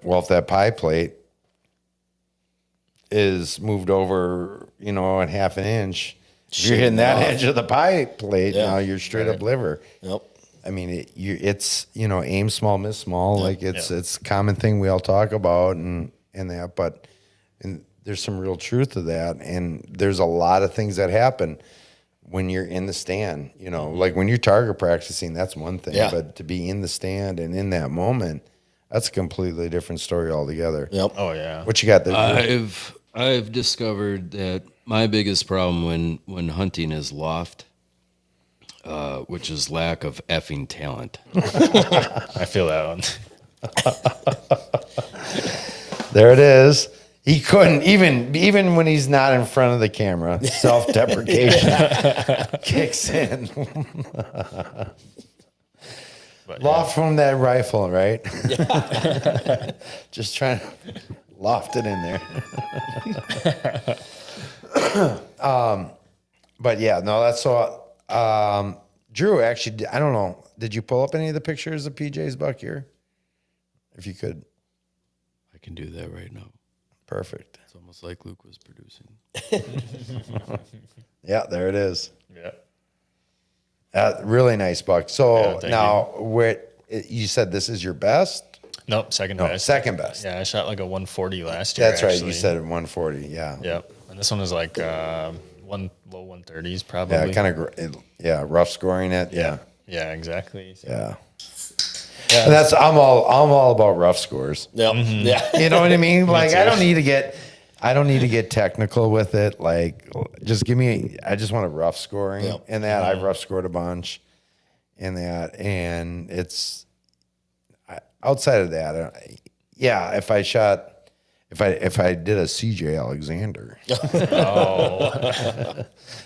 well, if that pie plate is moved over, in half an inch, if you're hitting that edge of the pie plate, now you're straight up liver. Yep. I mean, it's aim small, miss small. Like it's a common thing we all talk about and that, but there's some real truth to that. And there's a lot of things that happen when you're in the stand. Like when you're target practicing, that's one thing. Yeah. But to be in the stand and in that moment, that's a completely different story altogether. Yep. Oh yeah. What you got there? I've discovered that my biggest problem when hunting is loft, which is lack of effing talent. I feel that one. There it is. He couldn't even when he's not in front of the camera. Self-deprecation kicks in. Loft from that rifle, right? Just trying to loft it in there. But yeah, no, that's so. Drew, actually, I don't know. Did you pull up any of the pictures of PJ's buck here? If you could. I can do that right now. Perfect. It's almost like Luke was producing. Yeah, there it is. Yeah. Really nice buck. So Yeah, now, you said this is your best? Nope. Second No, best. second best. Yeah, I shot like a 140 last year. That's right. actually. You said 140. Yeah. Yep. And this one was like low 130s probably. Yeah, kind of. Rough scoring it. Yeah. Yeah, exactly. So, Yeah. And that's I'm all about rough scores. Yep. Yeah. You know what I mean? Like I don't need to get technical with it. Like just I just want a rough scoring. Yep. And that I've rough scored a bunch in that, and it's outside of that. If if I did a CJ Alexander,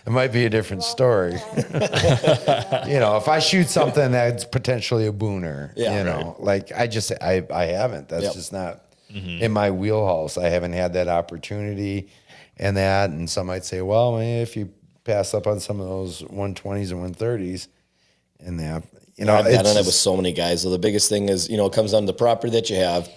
it might be a different story. If I shoot something that's potentially a booner, like I haven't. That's just not in my wheelhouse. I haven't had that opportunity, and some might say, well, if you pass up on some of those 120s and 130s, and that, I've done it with so many guys. So the biggest thing is, it comes down to the property that you have,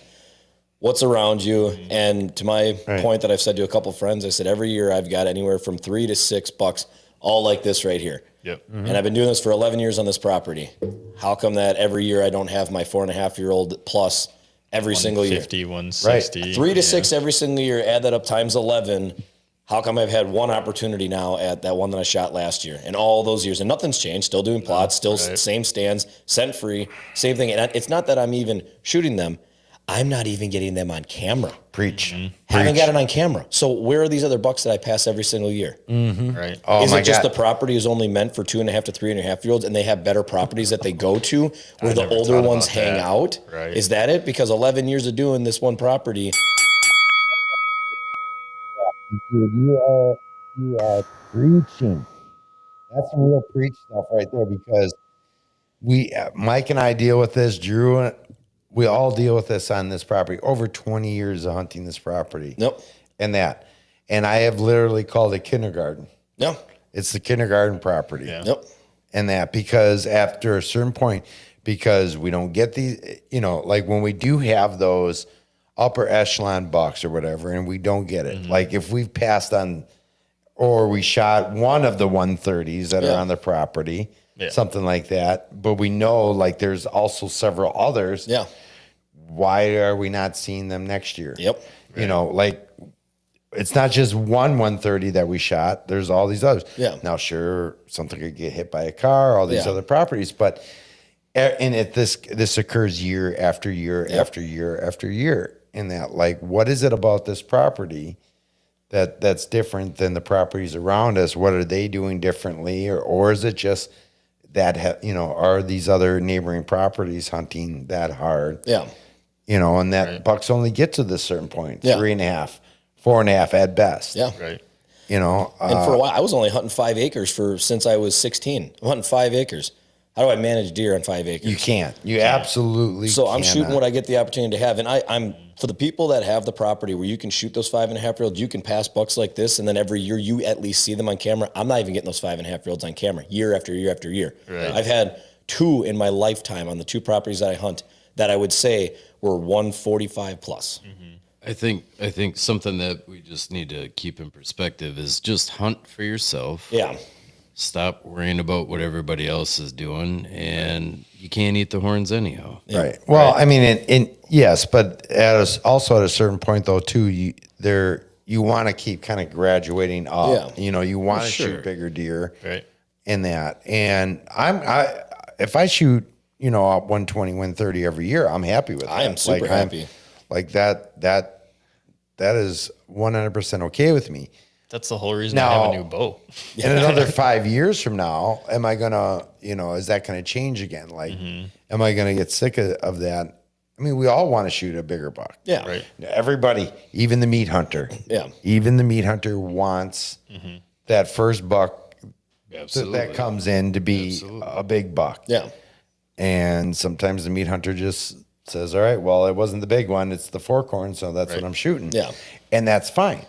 what's around you. And to my point that I've said to a couple friends, I said, every year I've got anywhere from $3 to $6 all like this right here. Yep. And I've been doing this for 11 years on this property. How come that every year I don't have my 4.5-year-old plus every single year? 150, 160. 3 to 6 every single year, add that up times 11. How come I've had one opportunity now at that one that I shot last year and all those years, and nothing's changed, still doing plots, still same stands, scent free, same thing. And it's not that I'm even shooting them. I'm not even getting them on camera. Preach. Haven't got it on camera. So where are these other bucks that I pass every single year? Right. Oh, Is my it just God. the property is only meant for 2.5 to 3.5-year-olds and they have better properties that they go to where the never older thought ones about hang that. out? Right. Is that it? Because 11 years of doing this one property. Dude, you are preaching. That's some real preach stuff right there, because Mike and I deal with this, Drew, we all deal with this on this property. Over 20 years of hunting this property. Nope. And I have literally called it kindergarten. No. It's the kindergarten property. Yeah. Nope. And because after a certain point, because we don't get these, like when we do have those upper echelon bucks or whatever, and we don't get it. Like if we've passed on, or we shot one of the 130s that are on the property, something like that, but we know like there's also several others. Yeah. Why are we not seeing them next year? Yep. Like it's not just one 130 that we shot. There's all these others. Yeah. Now, sure, something could get hit by a car, all these other properties, but this occurs year after year after year after year. And that, like, what is it about this property that's different than the properties around us? What are they doing differently, or is it just that are these other neighboring properties hunting that hard? Yeah. And that bucks only get to this certain point, Yeah. 3.5, 4.5 at best. Yeah. Right. And for a while, I was only hunting 5 acres since I was 16. I'm hunting 5 acres. How do I manage deer on 5 acres? You can't. You absolutely So I'm cannot. shooting what I get the opportunity to have. And I'm for the people that have the property where you can shoot those 5.5-year-olds, you can pass bucks like this, and then every year you at least see them on camera. I'm not even getting those 5.5-year-olds on camera year after year after year. Right. I've had 2 in my lifetime on the 2 properties that I hunt that I would say were 145 plus. I think something that we just need to keep in perspective is just hunt for yourself. Yeah. Stop worrying about what everybody else is doing, and you can't eat the horns anyhow. Right. Well, I mean, yes, but also at a certain point though too, you want to keep kind of graduating up. Yeah. You want to sure. shoot bigger deer. Right. In that, and if I shoot 120, 130 every year, I'm happy with that. I am super happy. Like that is 100% okay with me. That's the whole reason Now- I have a new bow. In another 5 years from now, am I gonna, is that gonna change again? Like, am I gonna get sick of that? I mean, we all want to shoot a bigger buck. Yeah. Right. Everybody, even the meat hunter. Yeah. Even the meat hunter wants that first buck Absolutely. that comes in to be a big buck. Yeah. And sometimes the meat hunter just says, all right, well, it wasn't the big one, it's the fork horn, so that's what I'm shooting. Yeah. And that's fine.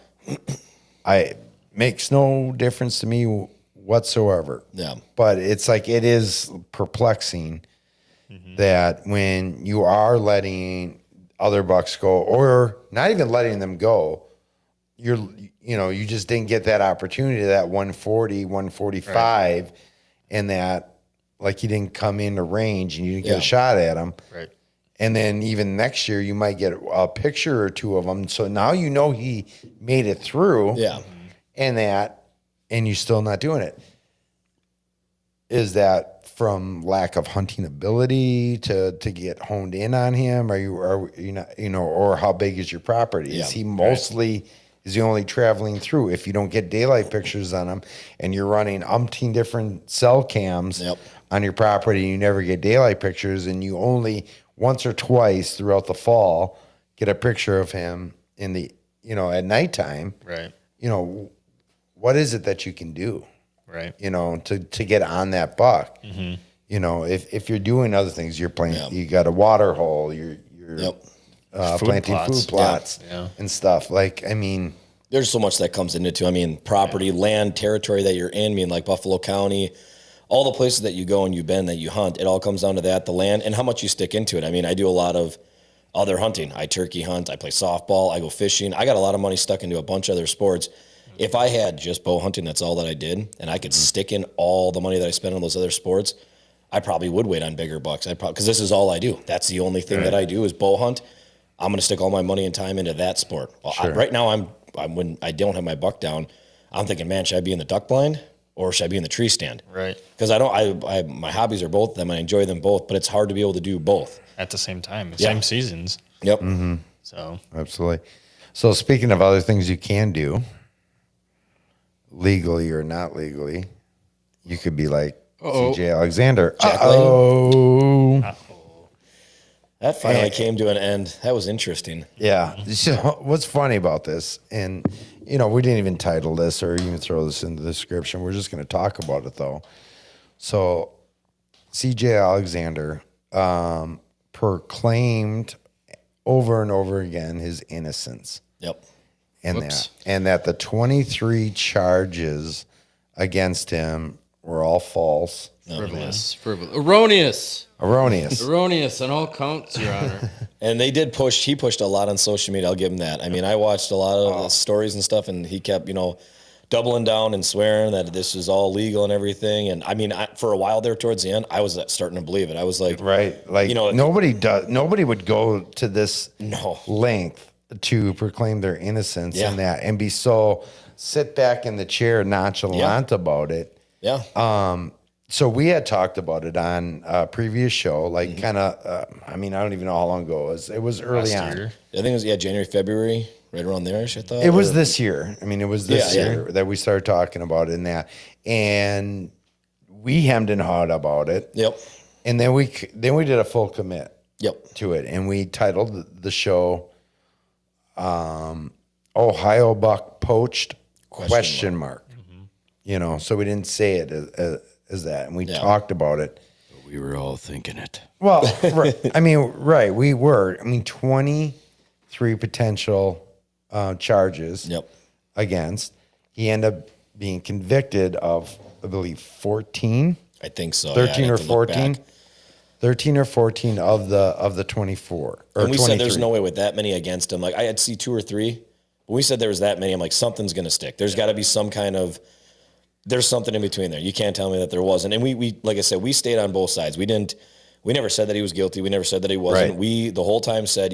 Makes no difference to me whatsoever. Yeah. But it's like, it is perplexing that when you are letting other bucks go, or not even letting them go, you just didn't get that opportunity, that 140, 145, and that, like, you didn't come into range and you didn't get a shot at them. Right. And then even next year, you might get a picture or two of him. So now he made it through. Yeah. And you're still not doing it. Is that from lack of hunting ability to get honed in on him? Are you not, or how big is your property? Yeah. Is he mostly, is he only traveling through? If you don't get daylight pictures on him and you're running umpteen different cell cams on your property and you never get daylight pictures, and you only once or twice throughout the fall get a picture of him in the, at nighttime, Right. What is it that you can do, Right. to get on that buck? If you're doing other things, you're playing, you got a water hole, you're Yep. planting plots. food plots Yeah. and stuff. Like, I mean, There's so much that comes into it too. I mean, property, land, territory that you're in. I mean, like Buffalo County, all the places that you go and you've been that you hunt. It all comes down to that, the land and how much you stick into it. I mean, I do a lot of other hunting. I turkey hunt. I play softball. I go fishing. I got a lot of money stuck into a bunch of other sports. If I had just bow hunting, that's all that I did, and I could stick in all the money that I spent on those other sports, I probably would wait on bigger bucks. Because this is all I do. That's the only thing that I do is bow hunt. I'm going to stick all my money and time into that sport. Well, right now, I'm when I don't have my buck down, I'm thinking, man, should I be in the duck blind or should I be in the tree stand? Right. Because my hobbies are both of them. I enjoy them both, but it's hard to be able to do both. At the same time, same seasons. Yep. So absolutely. So speaking of other things you can do, legally or not legally, you could be like CJ Alexander. That finally came to an end. That was interesting. Yeah. So what's funny about this, and we didn't even title this or even throw this in the description. We're just going to talk about it though. So CJ Alexander proclaimed over and over again his innocence. Yep. And that the 23 charges against him were all false. Frivolous. Erroneous on all counts, Your Honor. And he pushed a lot on social media. I'll give him that. I mean, I watched a lot of the stories and stuff, and he kept, doubling down and swearing that this is all legal and everything. And I mean, for a while there towards the end, I was starting to believe it. I was like, nobody would go to this No. length to proclaim their innocence in that and be so sit back in the chair nonchalant about it. yeah. So we had talked about it on a previous show, like kind of, I don't even know how long ago it was. It was early on. year. I think it was, January, February, right around there, I thought. It was this year. It was this Yeah, year that we started talking about it and that. And we hemmed and hawed about it. Yep. And then we did a full commit Yep. to it. And we titled the show, Ohio Buck Poached question mark. So we didn't say it as that. And we talked about it. We were all thinking it. Well, right. We were. 23 potential charges Yep. against. He ended up being convicted of, I believe, 14, I think so. 13 I'd or have to look 14, back. 13 or 14 of the 24. Or And we 23. said there's no way with that many against him. Like I had see 2 or 3. When we said there was that many, I'm like, something's going to stick. There's got to be some kind of, there's something in between there. You can't tell me that there wasn't. And we like I said, we stayed on both sides. We never said that he was guilty. We never said that he wasn't. Right. We the whole time said,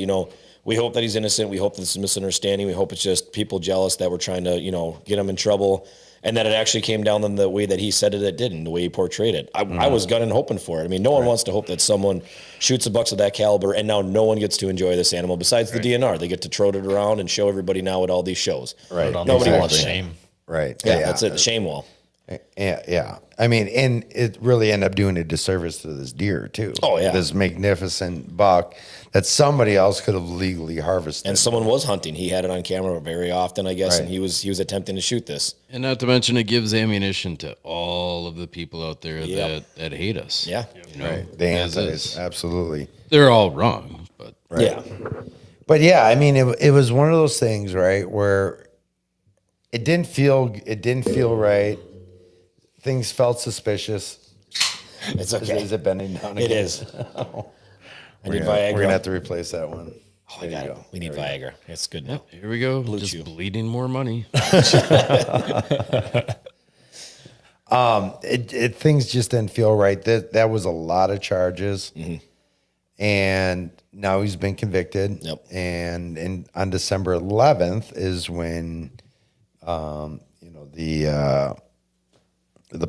we hope that he's innocent. We hope that this is a misunderstanding. We hope it's just people jealous that we're trying to, get him in trouble. And that it actually came down in the way that he said it didn't, the way he portrayed it. I was gunning hoping for it. No one wants to hope that someone shoots a buck of that caliber and now no one gets to enjoy this animal besides the DNR. They get to trot it around and show everybody now at all these shows. Right. Nobody wants that. shame. Right. Yeah, that's it. The shame wall. Yeah. And it really ended up doing a disservice to this deer, too. Oh, yeah. This magnificent buck that somebody else could have legally harvested. And someone was hunting. He had it on camera very often, I guess, Right. and he was attempting to shoot this. And not to mention, it gives ammunition to all of the people out there that hate us. Yeah. Right. The as antis, is. absolutely. They're all wrong, but Right. Yeah. But yeah, it was one of those things, right, where it didn't feel right. Things felt suspicious. It's okay. Is it bending down It again? is. I need We're Viagra. gonna have to replace that one. Oh, I got it. We need Viagra. It's good now. here we go. Blue Just Chew. bleeding more money. Things just didn't feel right. That was a lot of charges, and now he's been convicted. Yep. And on December 11th is when, the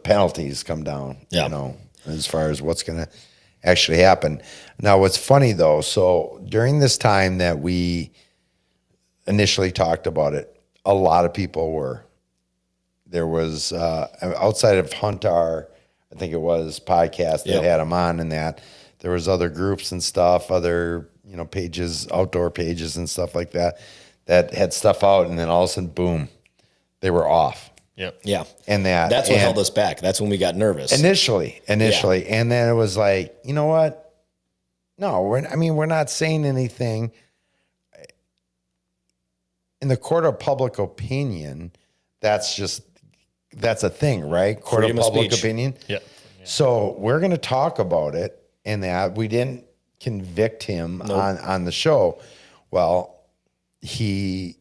penalties come down. Yeah. As far as what's going to actually happen. Now, what's funny though, so during this time that we initially talked about it, a lot of people there was outside of Hunter, I think it was podcast that had him on, and that there was other groups and stuff, other pages, outdoor pages and stuff like that that had stuff out, and then all of a sudden, boom, they were off. Yep. Yeah. And That's what held us back. That's when we got nervous. Initially. And then it was like, you know what? No, we're not saying anything. In the court of public opinion, that's a thing, right? Court Freedom of of public speech. opinion. Yeah. So we're going to talk about it, and that we didn't convict him on the show. Well, he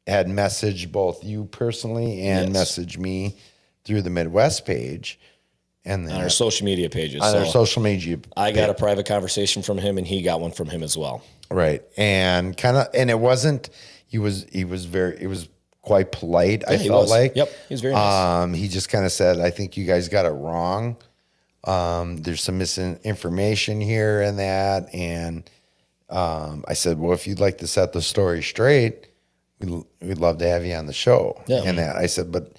had messaged both you personally and messaged me through the Midwest page, and then On our social media pages. on So our social media. I got a private conversation from him, and he got one from him as well. Right. And it wasn't, it was quite polite. I felt like, Yep. He was very nice. he just kind of said, I think you guys got it wrong. There's some misinformation here and that. And, I said, well, if you'd like to set the story straight, we'd love to have you on the show. Yeah. And that I said, but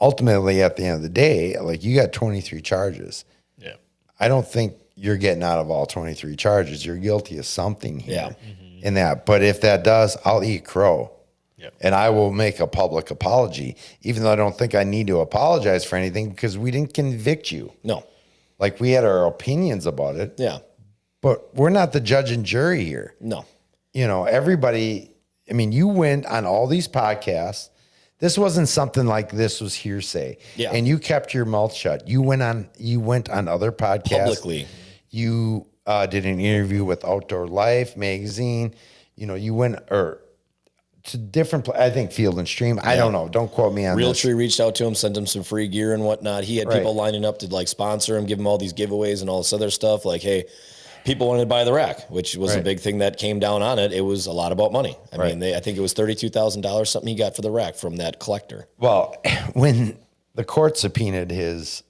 ultimately at the end of the day, like, you got 23 charges. Yeah. I don't think you're getting out of all 23 charges. You're guilty of something here Yeah. in that. But if that does, I'll eat crow. Yep. And I will make a public apology, even though I don't think I need to apologize for anything, because we didn't convict you. No. Like, we had our opinions about it, Yeah. but we're not the judge and jury here. No. You know, everybody, I mean, you went on all these podcasts. This wasn't something like this was hearsay. Yeah. And you kept your mouth shut. You went on other podcasts. Publicly. You did an interview with Outdoor Life magazine. You know, you went to different, I think Field and Stream. I don't know. Don't quote me on this. Realtree reached out to him, sent him some free gear and whatnot. He had people lining up to like sponsor him, give him all these giveaways and all this other stuff. Like, hey, people wanted to buy the rack, which was a big thing that came down on it. It was a lot about money. I mean, I think it was $32,000 something he got for the rack from that collector. Well, when the court subpoenaed his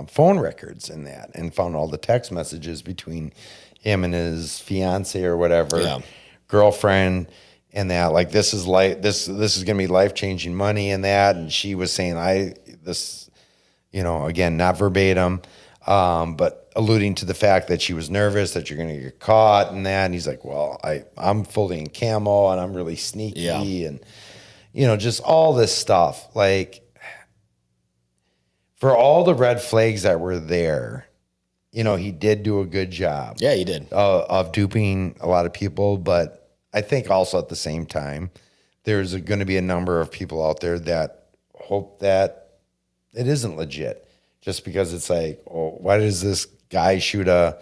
phone records and that, and found all the text messages between him and his fiance or whatever, girlfriend, and that, like, this is going to be life-changing money and that. And she was saying, again, not verbatim, but alluding to the fact that she was nervous that you're going to get caught and that. And he's like, well, I'm fully in camo and I'm really sneaky and, just all this stuff. Like, for all the red flags that were there, he did do a good job. Yeah, he did. Of duping a lot of people. But I think also at the same time, there's going to be a number of people out there that hope that it isn't legit, just because it's like, oh, why does this guy shoot a,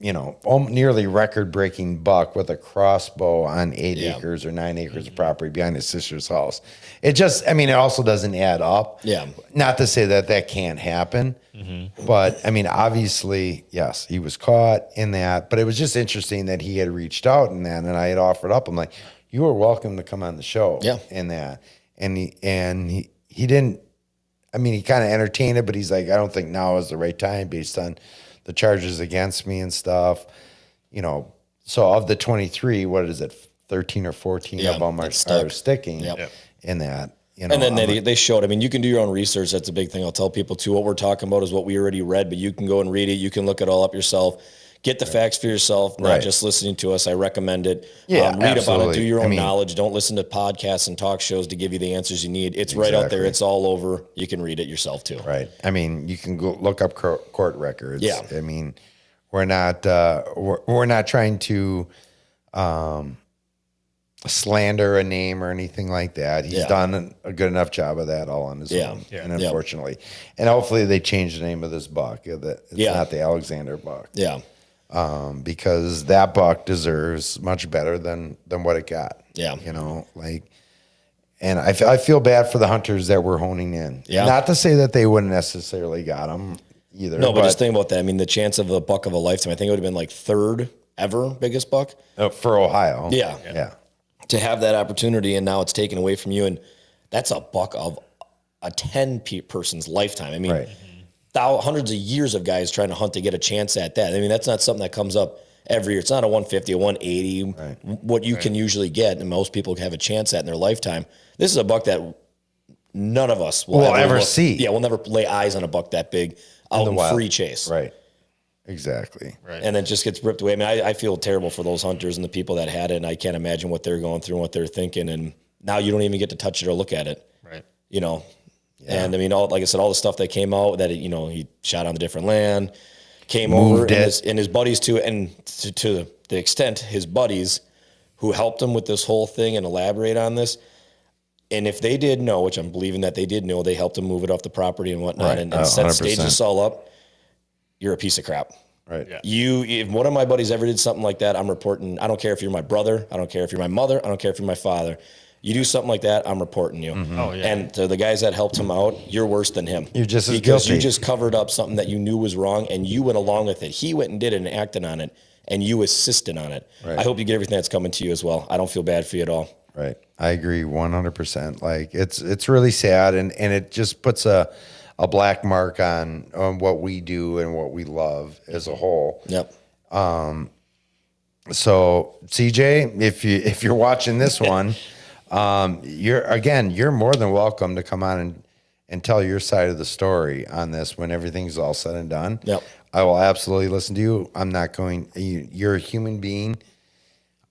nearly record-breaking buck with a crossbow on 8 acres or 9 acres of property behind his sister's house? It also doesn't add up. Yeah. Not to say that can't happen, but obviously, yes, he was caught in that. But it was just interesting that he had reached out in that, and I had offered up. I'm like, you are welcome to come on the show. Yeah. In that, and he didn't. He kind of entertained it, but he's like, I don't think now is the right time based on the charges against me and stuff. So of the 23, what is it, 13 or 14 of them are sticking in that. And then they showed, you can do your own research. That's a big thing. I'll tell people too, what we're talking about is what we already read, but you can go and read it. You can look it all up yourself. Get the facts for yourself, not just listening to us. I recommend it. Yeah, read absolutely. about it. Do your own knowledge. Don't listen to podcasts and talk shows to give you the answers you need. It's right out there. It's all over. You can read it yourself too. Right. You can go look up court records. Yeah. We're not trying to slander a name or anything like that. He's done a good enough job of that all on his own. And unfortunately, and hopefully they change the name of this buck. It's not the Alexander buck. Yeah. Because that buck deserves much better than what it got. Yeah. And I feel bad for the hunters that were honing in. Yeah. Not to say that they wouldn't necessarily got them either. No, but just think about that. The chance of a buck of a lifetime, I think it would have been like third ever biggest buck. For Ohio. Yeah. To have that opportunity, and now it's taken away from you, and that's a buck of a 10 person's lifetime. Hundreds of years of guys trying to hunt to get a chance at that. That's not something that comes up every year. It's not a 150, a 180, what you can usually get, and most people have a chance at in their lifetime. This is a buck that none of us will ever see. Yeah, we'll never lay eyes on a buck that big out in free chase. Right. Exactly. Right. And it just gets ripped away. I mean, I feel terrible for those hunters and the people that had it, and I can't imagine what they're going through and what they're thinking. And now you don't even get to touch it or look at it. Right. You know. Yeah. And I mean, like I said, all the stuff that came out that he shot on the different land, came over, and his buddies too, and to the extent his buddies who helped him with this whole thing and elaborate on this. And if they did know, which I'm believing that they did know, they helped him move it off the property and whatnot, Right. and set stage this all up. You're a piece of crap. Right. Yeah. If one of my buddies ever did something like that, I'm reporting. I don't care if you're my brother. I don't care if you're my mother. I don't care if you're my father. You do something like that, I'm reporting you. Oh, yeah. And to the guys that helped him out, you're worse than him. You're just as because guilty. you just covered up something that you knew was wrong, and you went along with it. He went and did it and acted on it, and you assisted on it. Right. I hope you get everything that's coming to you as well. I don't feel bad for you at all. Right. I agree 100%. Like it's really sad, and it just puts a black mark on what we do and what we love as a whole. Yep. So CJ, if you're watching this one, you're more than welcome to come on and tell your side of the story on this when everything's all said and done. Yep. I will absolutely listen to you. I'm not going. You're a human being,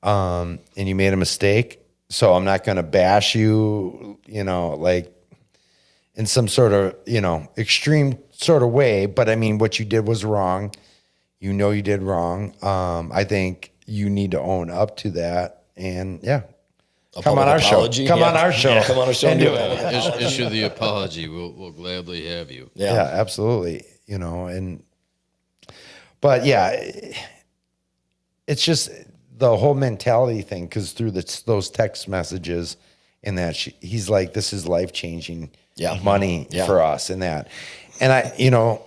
and you made a mistake. So I'm not going to bash you, like in some sort of, extreme sort of way. But I mean, what you did was wrong. You did wrong. I think you need to own up to that. And come on our apology? show. Come Yeah. on our show. Yeah, come on our show and and do do it. Issue the apology. We'll gladly have you. Yeah, absolutely. But it's just the whole mentality thing. Cause through those text messages and that he's like, this is life-changing money for us and that. And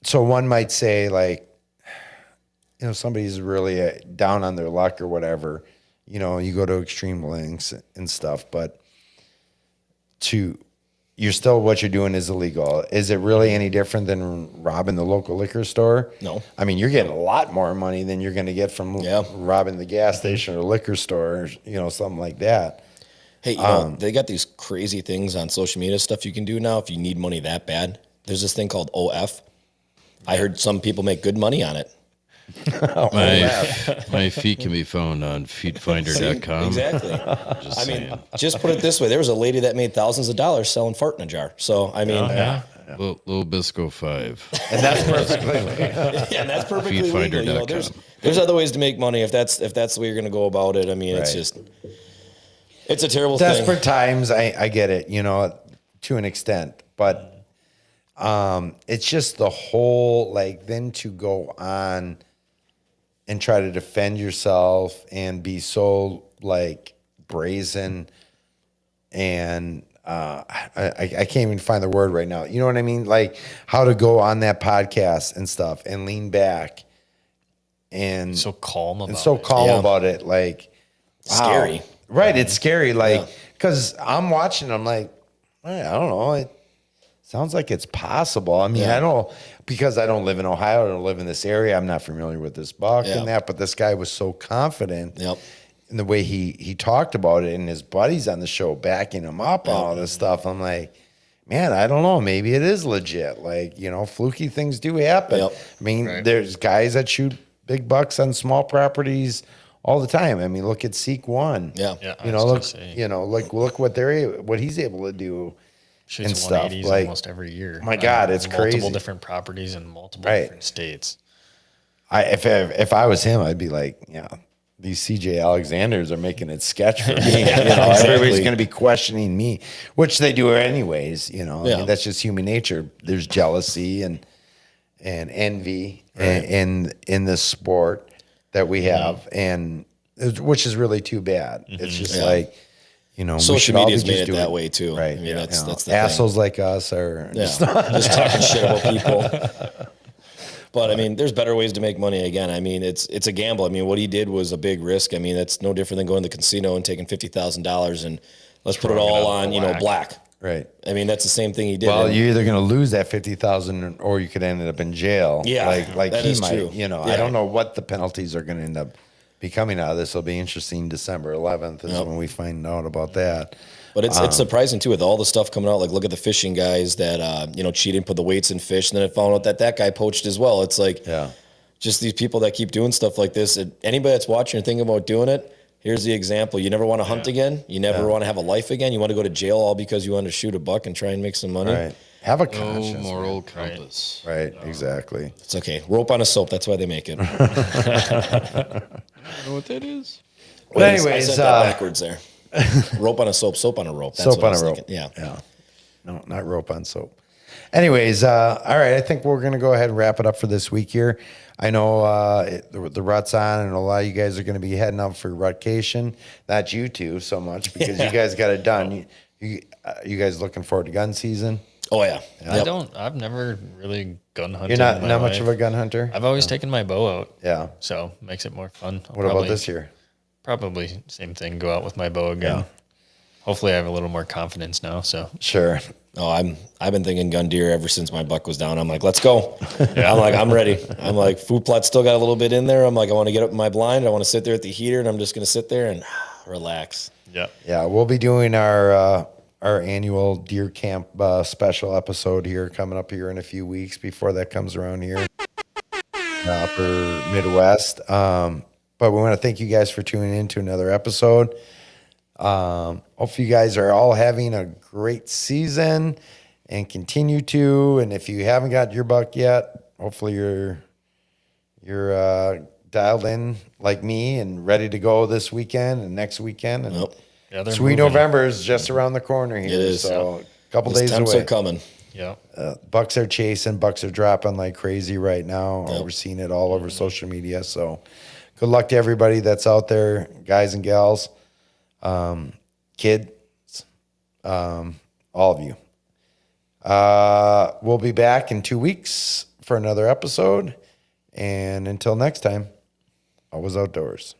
so one might say like, somebody's really down on their luck or whatever, you go to extreme lengths and stuff, but what you're doing is illegal. Is it really any different than robbing the local liquor store? No. I mean, you're getting a lot more money than you're going to get from robbing the gas station or liquor store, or, something like that. Hey, they got these crazy things on social media stuff you can do now if you need money that bad. There's this thing called OF. I heard some people make good money on it. My feet can be found on feetfinder.com. Exactly. Just put it this way. There was a lady that made thousands of dollars selling fart in a jar. So, I mean. Little Bisco 5. And that's perfectly and that's perfectly legal. Feetfinder.com. There's other ways to make money if that's the way you're going to go about it. I mean, it's a terrible thing. Desperate times, I get it, to an extent. But it's just the whole, then to go on and try to defend yourself and be so brazen and I can't even find the word right now. You know what I mean? Like how to go on that podcast and stuff and lean back and So calm about it. Like scary. Wow. Right. It's scary. Cause I'm watching, I'm like, I don't know. It sounds like it's possible. I mean, I don't, because I don't live in Ohio, I don't live in this area. I'm not familiar with this buck and that, but this guy was so confident in the way he talked about it, and his buddies on the show backing him up on all this stuff. I'm like, man, I don't know. Maybe it is legit. Fluky things do happen. I mean, there's guys that shoot big bucks on small properties all the time. I mean, look at Seek One. Look what he's able to do. Shoots and stuff 180s almost every year. My God, it's multiple crazy. Different properties in multiple different states. If I was him, I'd be like, these CJ Alexanders are making it sketch for me. Everybody's going to be questioning me, which they do anyways. I mean, that's just human nature. There's jealousy and envy in this sport that we have, and which is really too bad. It's just social media's made it that way too. Right. I mean, that's the assholes like us are just talking shit about people. But I mean, there's better ways to make money. Again, I mean, it's a gamble. I mean, what he did was a big risk. I mean, that's no different than going to the casino and taking $50,000 and let's put it all on, black. Right. I mean, that's the same thing he did. Well, you're either going to lose that $50,000 or you could end up in jail. Yeah, like that he is might. true. I don't know what the penalties are going to end up be coming out of this. Will be interesting. December 11th is when we find out about that. But it's surprising too with all the stuff coming out. Like look at the fishing guys that cheating, put the weights in fish, and then it found out that guy poached as well. It's like just these people that keep doing stuff like this. And anybody that's watching or thinking about doing it, here's the example. You never want to hunt again. You never want to have a life again. You want to go to jail all because you want to shoot a buck and try and make some money. Right. Have a No conscience. moral compass. Right. Exactly. It's okay. Rope on a soap. That's why they make it. You know what that is? But I anyways, said that backwards there. Rope on a soap. Soap on a rope. That's soap what I on was a rope. thinking. Yeah. Yeah. No, not rope on soap. Anyways, all right. I think we're going to go ahead and wrap it up for this week here. I know the rut's on, and a lot of you guys are going to be heading up for rutcation. Not you two so much because you guys got it done. You guys looking forward to gun season? Oh yeah. I've never really gun hunted. You're not in my much life. of a gun hunter. I've always taken my bow out. Yeah. So makes it more fun. What about this year? Probably same thing. Go out with my bow again. Yeah. Hopefully I have a little more confidence now. So Sure. Oh, I've been thinking gun deer ever since my buck was down. I'm like, let's go. I'm ready. I'm like, food plot still got a little bit in there. I'm like, I want to get up in my blind. I want to sit there at the heater, and I'm just going to sit there and relax. yeah. Yeah, we'll be doing our annual deer camp special episode here coming up here in a few weeks before that comes around here, upper Midwest. But we want to thank you guys for tuning in to another episode. Hopefully you guys are all having a great season and continue to. And if you haven't got your buck yet, hopefully you're dialed in like me and ready to go this weekend and next weekend. And Yeah, they're Sweet moving. November is just around the corner here. It is. So a couple Those days temps away. are coming. Yeah. Bucks are chasing. Bucks are dropping like crazy right now. We're seeing it all over social media. So good luck to everybody that's out there, guys and gals, kids, all of you. We'll be back in 2 weeks for another episode. And until next time, always outdoors.